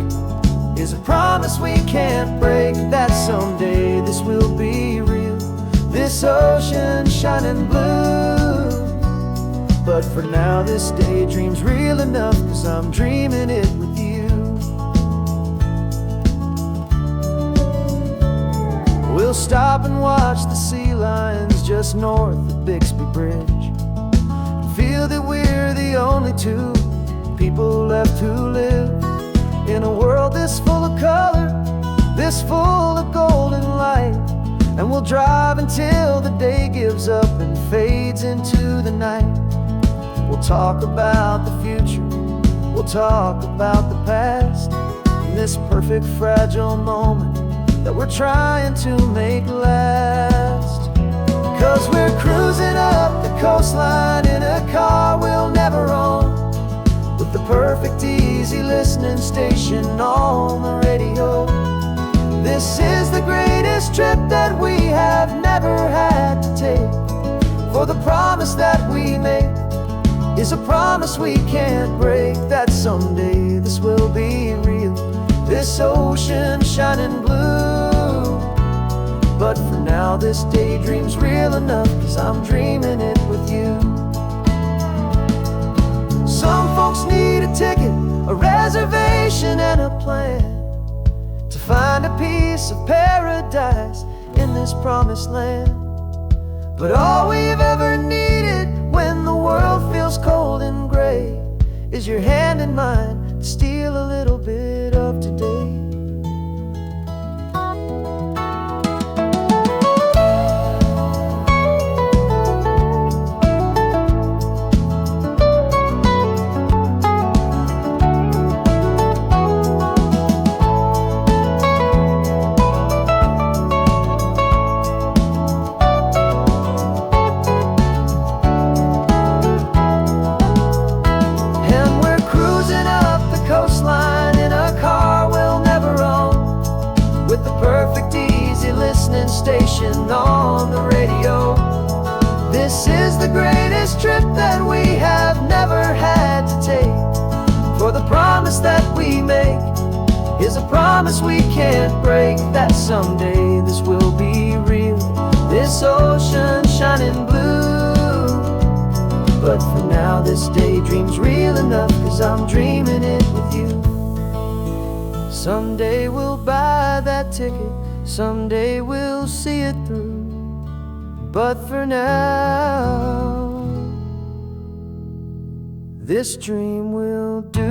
is a promise we can't break, that someday this will be real, this ocean shining blue. But for now this daydream's real enough, 'cause I'm dreaming it with you. We'll stop and watch the sea lions just north of Bixby Bridge, feel that we're the only two people left who live in a world this full of color, this full of golden light. And we'll drive until the day gives up and fades into the night. We'll talk about the future, we'll talk about the past, in this perfect fragile moment that we're trying to make last. 'Cause we're cruising up the coastline in a car we'll never own, with the perfect easy listening station on the radio. This is the greatest trip that we have never had to take. For the promise that we make is a promise we can't break, that someday this will be real, this ocean shining blue. But for now this daydream's real enough, 'cause I'm dreaming it with you. Some folks need a ticket, a reservation and a plan to find a piece of paradise in this promised land. But all we've ever needed when the world feels cold and gray is your hand in mine to steal a little bit of today. Station on the radio. This is the greatest trip that we have never had to take. For the promise that we make is a promise we can't break, that someday this will be real, this ocean shining blue. But for now this daydream's real enough, 'cause I'm dreaming it with you. Someday we'll buy that ticket, someday we'll see it through. But for now, this dream will do.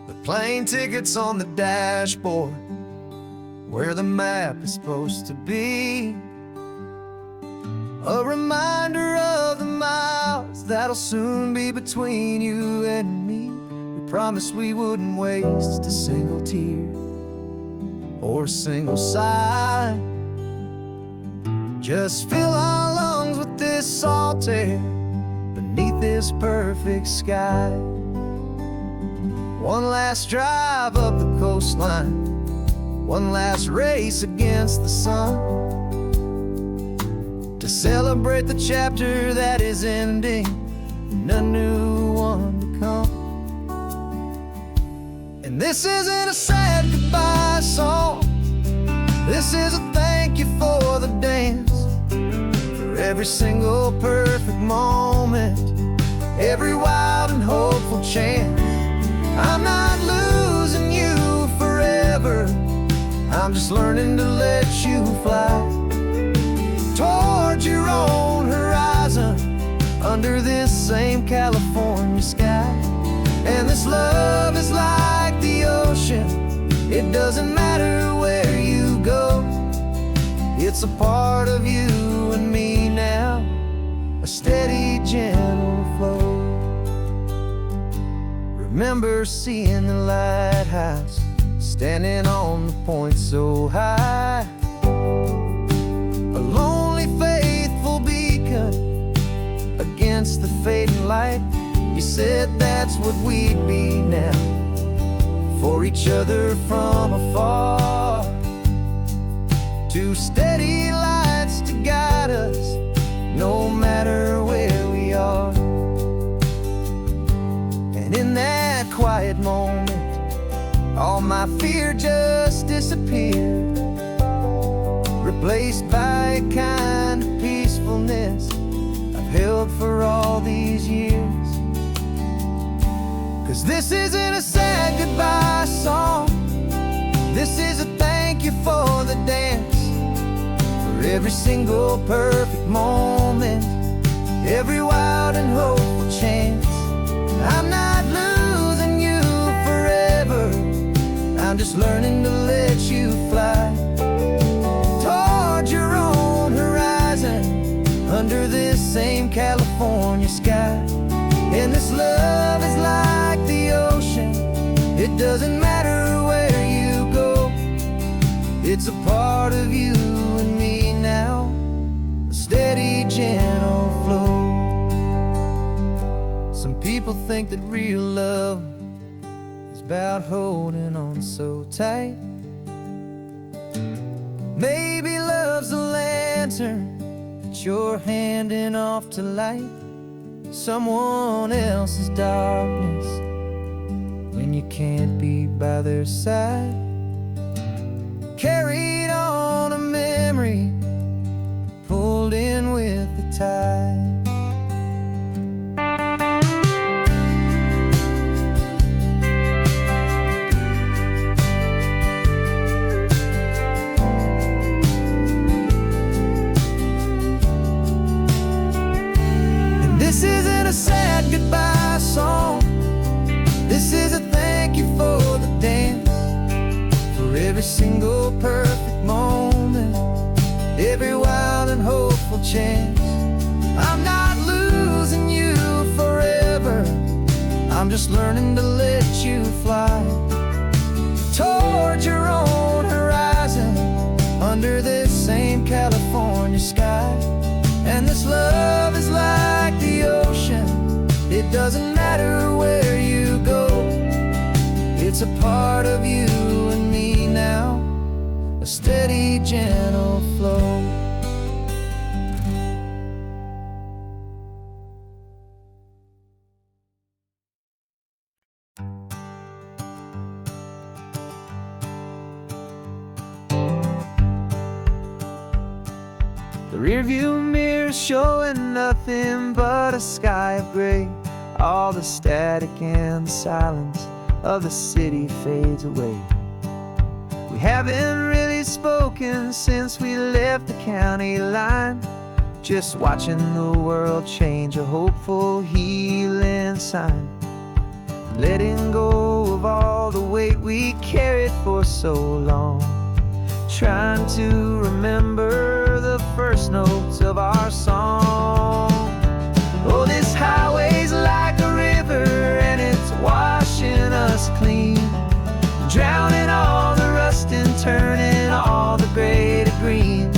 The plane ticket's on the dashboard, where the map is supposed to be. A reminder of the miles that'll soon be between you and me. We promised we wouldn't waste a single tear or a single sigh. Just fill our lungs with this salt air beneath this perfect sky. One last drive up the coastline, one last race against the sun, to celebrate the chapter that is ending and a new one to come. And this isn't a sad goodbye song, this is a thank you for the dance, for every single perfect moment, every wild and hopeful chance. I'm not losing you forever, I'm just learning to let you fly towards your own horizon, under this same California sky. And this love is like the ocean, it doesn't matter where you go, it's a part of you and me now, a steady, gentle flow. Remember seeing the lighthouse, standing on the point so high, a lonely, faithful beacon flight. You said that's what we'd be now, for each other from afar. Two steady lights to guide us, no matter where we are. And in that quiet moment, all my fear just disappeared, replaced by a kind of peacefulness I've held for all these years. 'Cause this isn't a sad goodbye song, this is a thank you for the dance, for every single perfect moment, every wild and hopeful chance. I'm not losing you forever, I'm just learning to let you fly toward your own horizon, under this same California sky. And this love is like the ocean, it doesn't matter where you go, it's a part of you and me now, a steady, gentle flow. Some people think that real love is about holding on so tight. Maybe love's a lantern that you're handing off to light someone else's darkness when you can't be by their side. Carried on a memory, pulled in with the tide. This isn't a sad goodbye song, this is a thank you for the dance, for every single perfect moment, every wild and hopeful chance. I'm not losing you forever, I'm just learning to let you fly toward your own horizon, under this same California sky. And this love is like the ocean, it doesn't matter where you go, it's a part of you and me now, a steady, gentle flow. The rearview mirror's showing nothing but a sky of gray. All the static and the silence of the city fades away. We haven't really spoken since we left the county line, just watching the world change, a hopeful healing sign. Letting go of all the weight we carried for so long, trying to remember the first notes of our song. Oh, this highway's like a river and it's washing us clean, drowning all the rust and turning all the gray to green.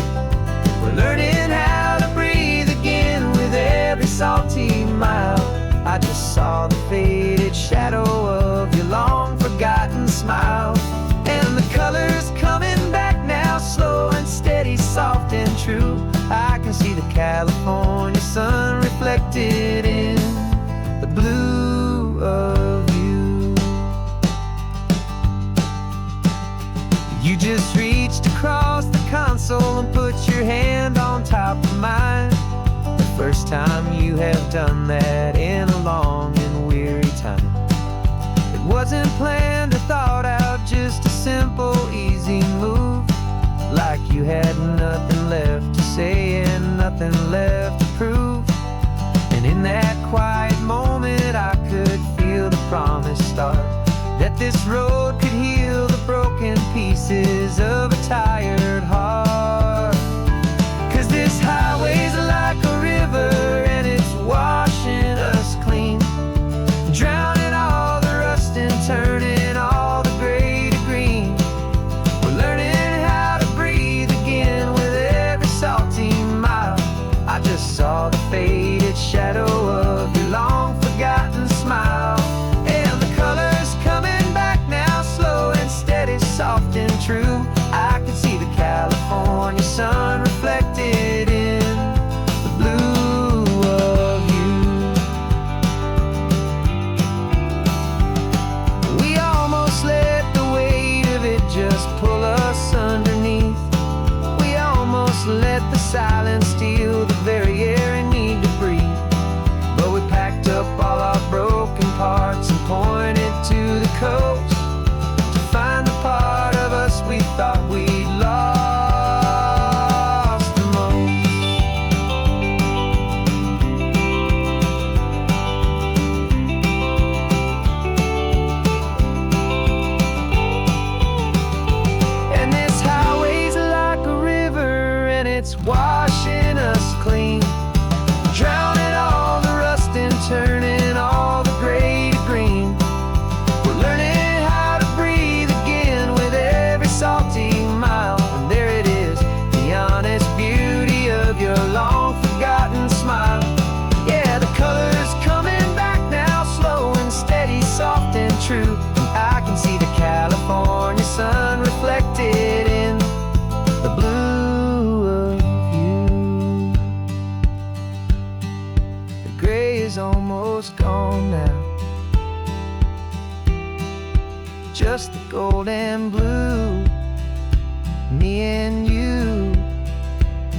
We're learning how to breathe again with every salty mile. I just saw the faded shadow of your long forgotten smile, and the colors coming back now, slow and steady, soft and true. I can see the California sun reflected in the blue of you. You just reached across the console and put your hand on top of mine, the first time you have done that in a long and weary time. It wasn't planned or thought out, just a simple, easy move, like you had nothing left to say and nothing left to prove. And in that quiet moment I could feel the promise start, that this road could heal the broken pieces of a tired heart. 'Cause this highway's like a river and it's washing us clean, drowning all the rust and turning all the gray to green. We're learning how to breathe again with every salty mile. I just saw the faded shadow of your long just the gold and blue. Me and you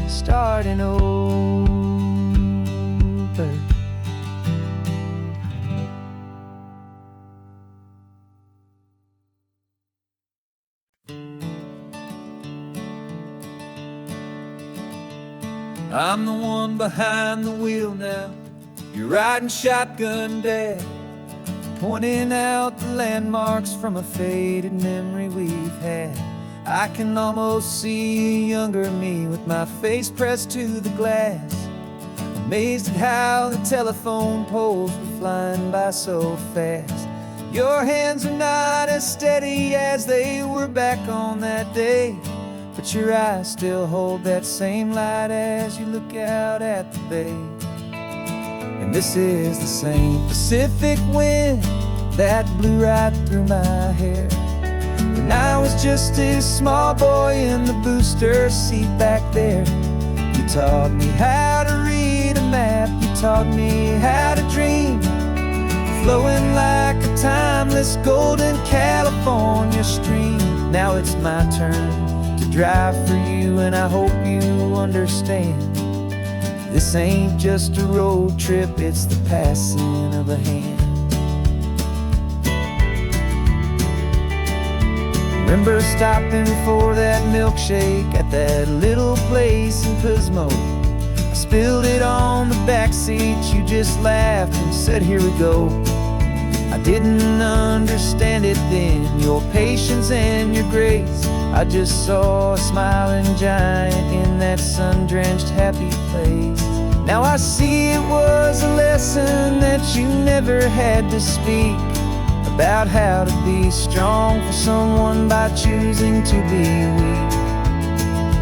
starting over. I'm the one behind the wheel now. You're riding shotgun, Dad, pointing out the landmarks from a faded memory we've had. I can almost see a younger me with my face pressed to the glass, amazed at how the telephone poles were flying by so fast. Your hands are not as steady as they were back on that day, but your eyes still hold that same light as you look out at the bay. And this is the same Pacific wind that blew right through my hair when I was just a small boy in the booster seat back there. You taught me how to read a map, you taught me how to dream, flowing like a timeless golden California stream. Now it's my turn to drive for you, and I hope you understand. This ain't just a road trip, it's the passing of a hand. Remember stopping for that milkshake at that little place in Pismo. I spilled it on the back seat, you just laughed and said, "Here we go." I didn't understand it then, your patience and your grace. I just saw a smiling giant in that sun-drenched happy place. Now I see it was a lesson that you never had to speak, about how to be strong for someone by choosing to be weak.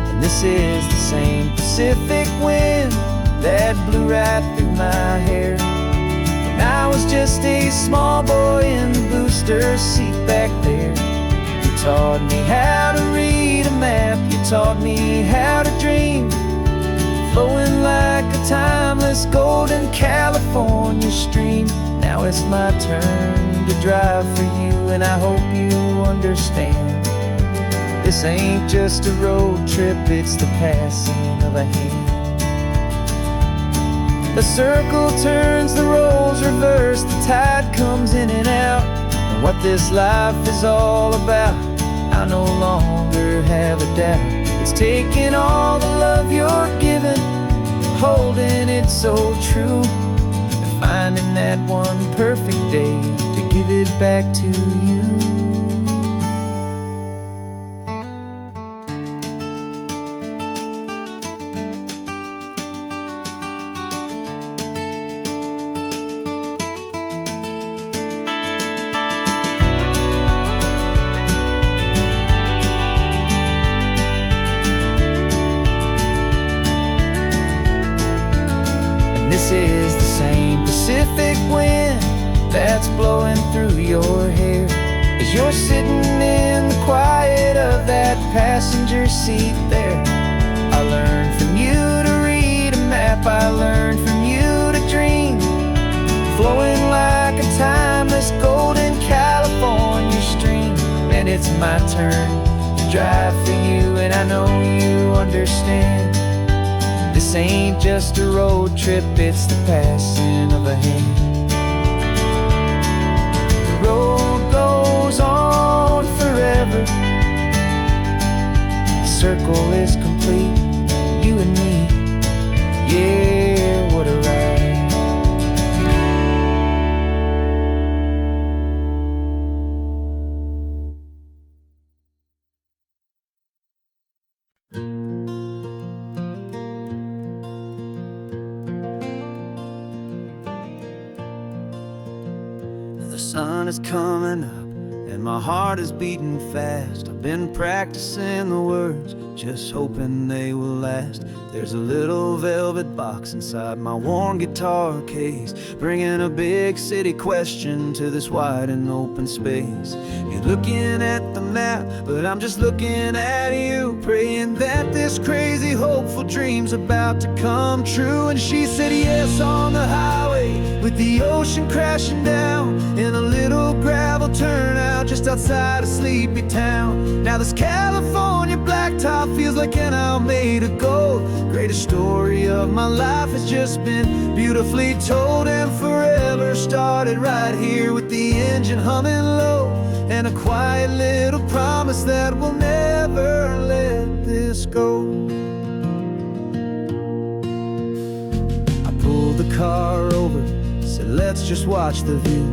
And this is the same Pacific wind that blew right through my hair when I was just a small boy in the booster seat back there. You taught me how to read a map, you taught me how to dream, flowing like a timeless golden California stream. Now it's my turn to drive for you, and I hope you understand. This ain't just a road trip, it's the passing of a hand. The circle turns, the roles reverse, the tide comes in and out. And what this life is all about, I no longer have a doubt. It's taking all the love you're giving, holding it so true, and finding that one perfect day to give it back to you. This is the same Pacific wind that's blowing through your hair as you're sitting in the quiet of that passenger seat there. I learned from you to read a map, I learned from you to dream, flowing like a timeless golden California stream. And it's my turn to drive for you, and I know you understand. This ain't just a road trip, it's the passing of a hand. The road goes on forever, the circle is complete, you and me, yeah, what a ride. The sun is coming up and my heart is beating fast. I've been practicing the words, just hoping they will last. There's a little velvet box inside my worn guitar case, bringing a big city question to this wide and open space. You're looking at the map, but I'm just looking at you, praying that this crazy hopeful dream's about to come true. And she said yes on the highway, with the ocean crashing down in a little gravel gravel turnout just outside a sleepy town. Now this California blacktop feels like an isle made of gold. Greatest story of my life has just been beautifully told, and forever started right here with the engine humming low, and a quiet little promise that we'll never let this go. I pulled the car over, said let's just watch the view.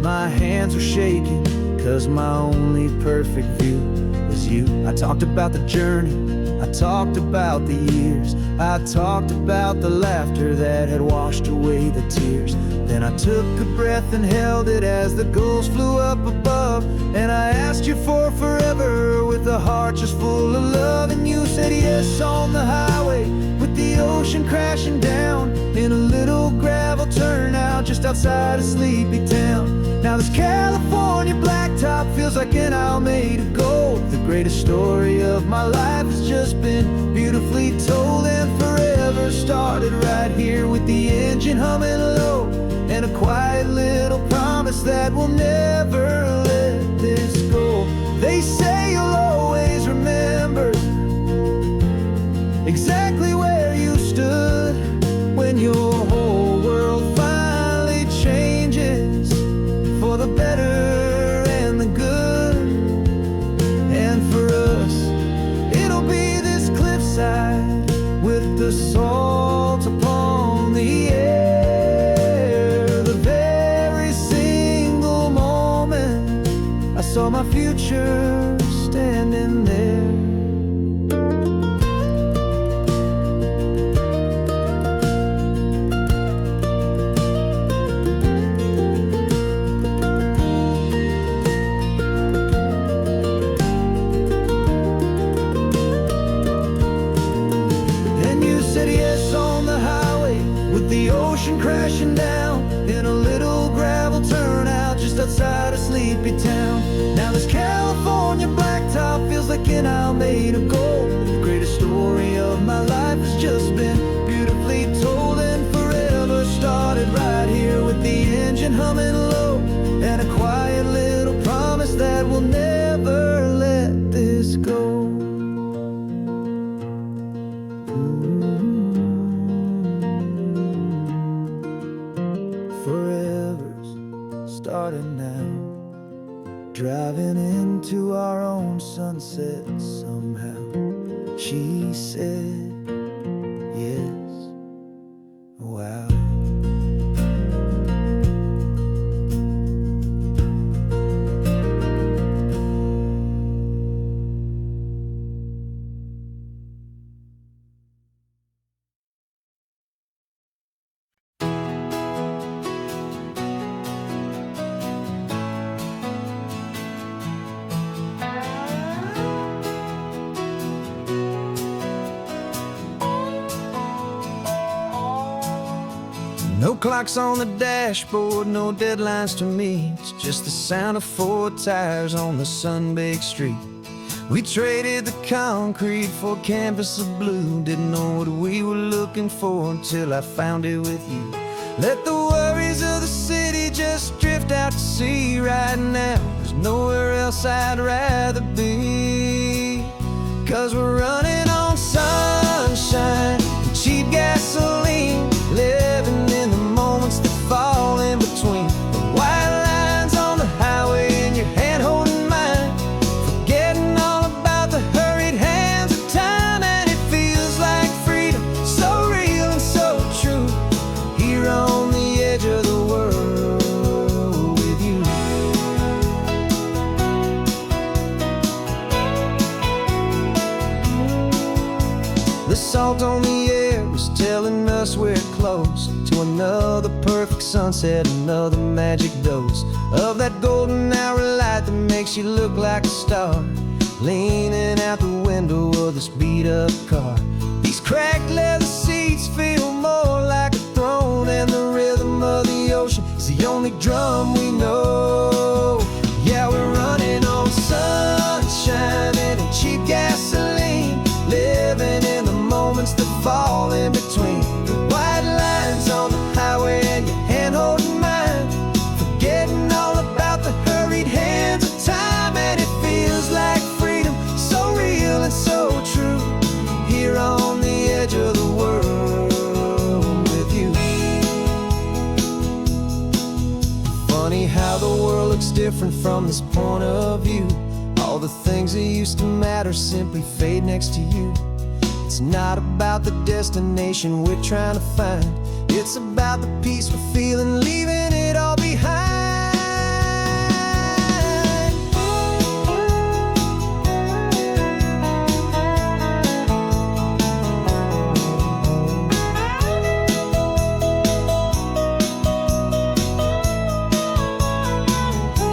My hands were shaking, cause my only perfect view was you. I talked about the journey, I talked about the years, I talked about the laughter that had washed away the tears. Then I took a breath and held it as the gulls flew up above, and I asked you for forever with a heart just full of love. And you said yes on the highway with the ocean crashing down in a little gravel turnout just outside a sleepy town. Now this California blacktop feels like an isle made of gold. The greatest story of my life has just been beautifully told, and forever started right here with the engine humming low, and a quiet little promise that we'll never let this go. They say you'll always remember exactly where you stood when your whole world finally changes for the better and the good. And for us, it'll be this cliffside with the salt upon the air. The very single moment I saw my future standing there. The ocean crashing down in a little gravel turnout just outside a sleepy town. Now this California blacktop feels like an isle made of gold. The greatest story of my life has just been beautifully told, and forever started right here with the engine humming low, and a quiet little promise that we'll never let this go. Forever's started now, driving into our own sunset somehow. She said yes, wow. No clocks on the dashboard, no deadlines to meet. It's just the sound of 4 tires on the sun-baked street. We traded the concrete for a canvas of blue. Didn't know what we were looking for until I found it with you. Let the worries of the city just drift out to sea right now. There's nowhere else I'd rather be, 'cause we're running on sunshine and cheap gasoline, living in the moments that fall in between the white lines on the highway and your hand holding mine, forgetting all about the hurried hands of time. And it feels like freedom, so real and so true, here on the edge of the world with you. The salt on the air is telling us we're close to another perfect sunset, another magic dose of that golden hour light that makes you look like a star, leaning out the window of this beat-up car. These cracked leather seats feel more like a throne, and the rhythm of the ocean is the only drum we know. Yeah, we're running on sunshine and cheap gasoline, living in the moments that fall in between the white lines on the highway and your hand holding mine, forgetting all about the hurried hands different from this point of view. All the things that used to matter simply fade next to you. It's not about the destination we're trying to find. It's about the peace we're feeling, leaving it all behind.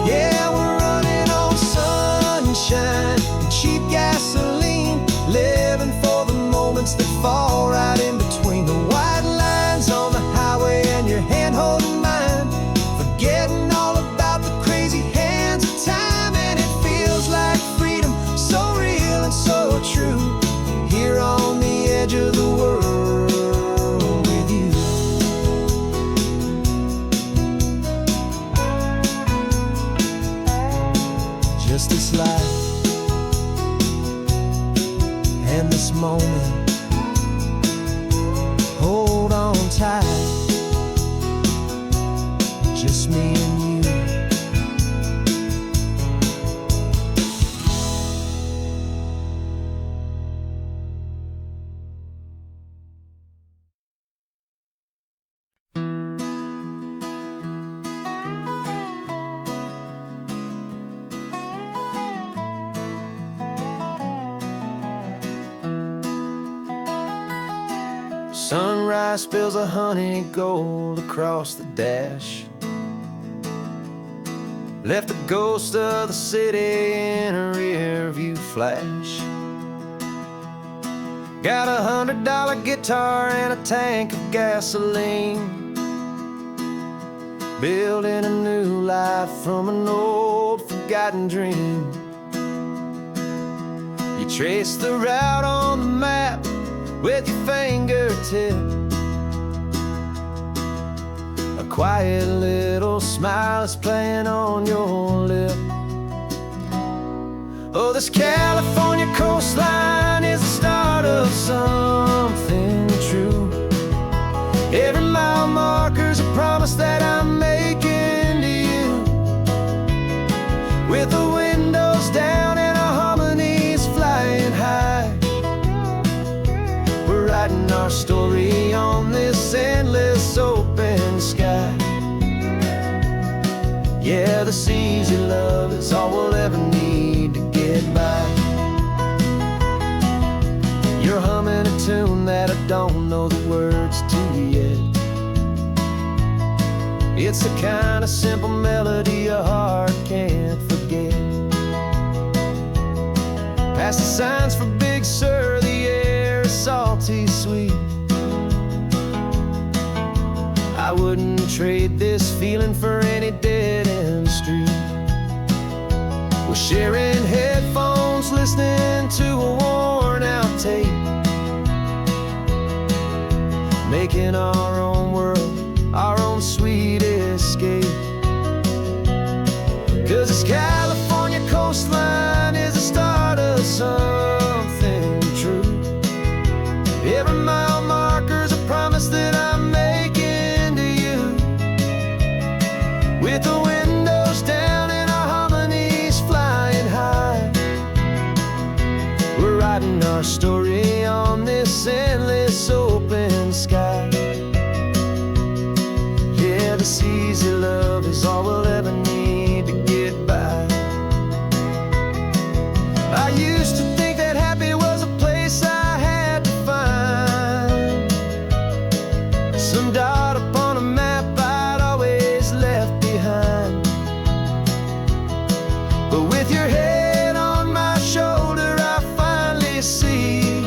Yeah, we're running on sunshine and cheap gasoline, living for the moments that fall right in between the white lines on the highway and your hand holding mine, forgetting all about the crazy hands of time. And it feels like freedom, so real and so true, here on the edge of the world with you. Just this life and this moment, hold on tight, just me and you. Sunrise spills a honey gold across the dash, left the ghost of the city in a rear view flash. Got a $100 guitar and a tank of gasoline, building a new life from an old forgotten dream. You trace the route on the map with your fingertip, a quiet little smile is playing on your lip. Oh, this California coastline is the start of something true. Every mile marker's a promise that I'm making to you, with the windows down and our harmonies flying high. We're writing our story on this endless open sky. Yeah, this easy love is all we'll ever need to get by. You're humming a tune that I don't know the words to yet. It's the kind of simple melody a heart can't forget. Past the signs for Big Sur, the air is salty sweet. I wouldn't trade this feeling for any dead-end street. We're sharing headphones, listening to a worn-out tape, making our own world, our own sweet escape. 'Cause this California coastline is the start of something true. Every mile marker's a promise that I'm making to you, with the windows down and our harmonies flying high. We're writing our story on this endless open sky. Yeah, this easy love is all we'll ever need to get by. I used to think that happy was a place I had to find, some dot upon a map I'd always left behind. But with your head on my shoulder, I finally see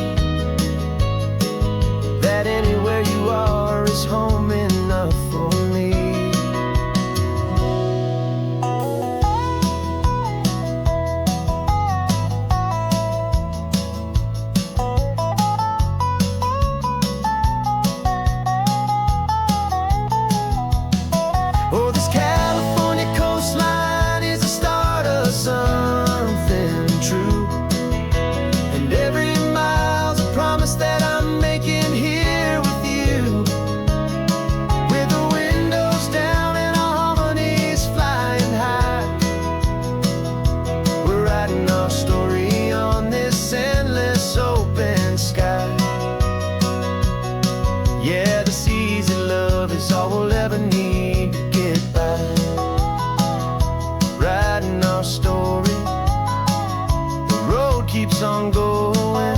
keeps on going.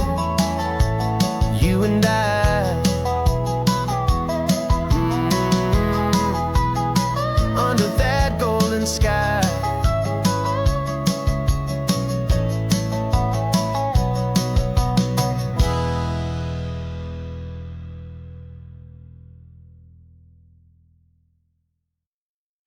You and I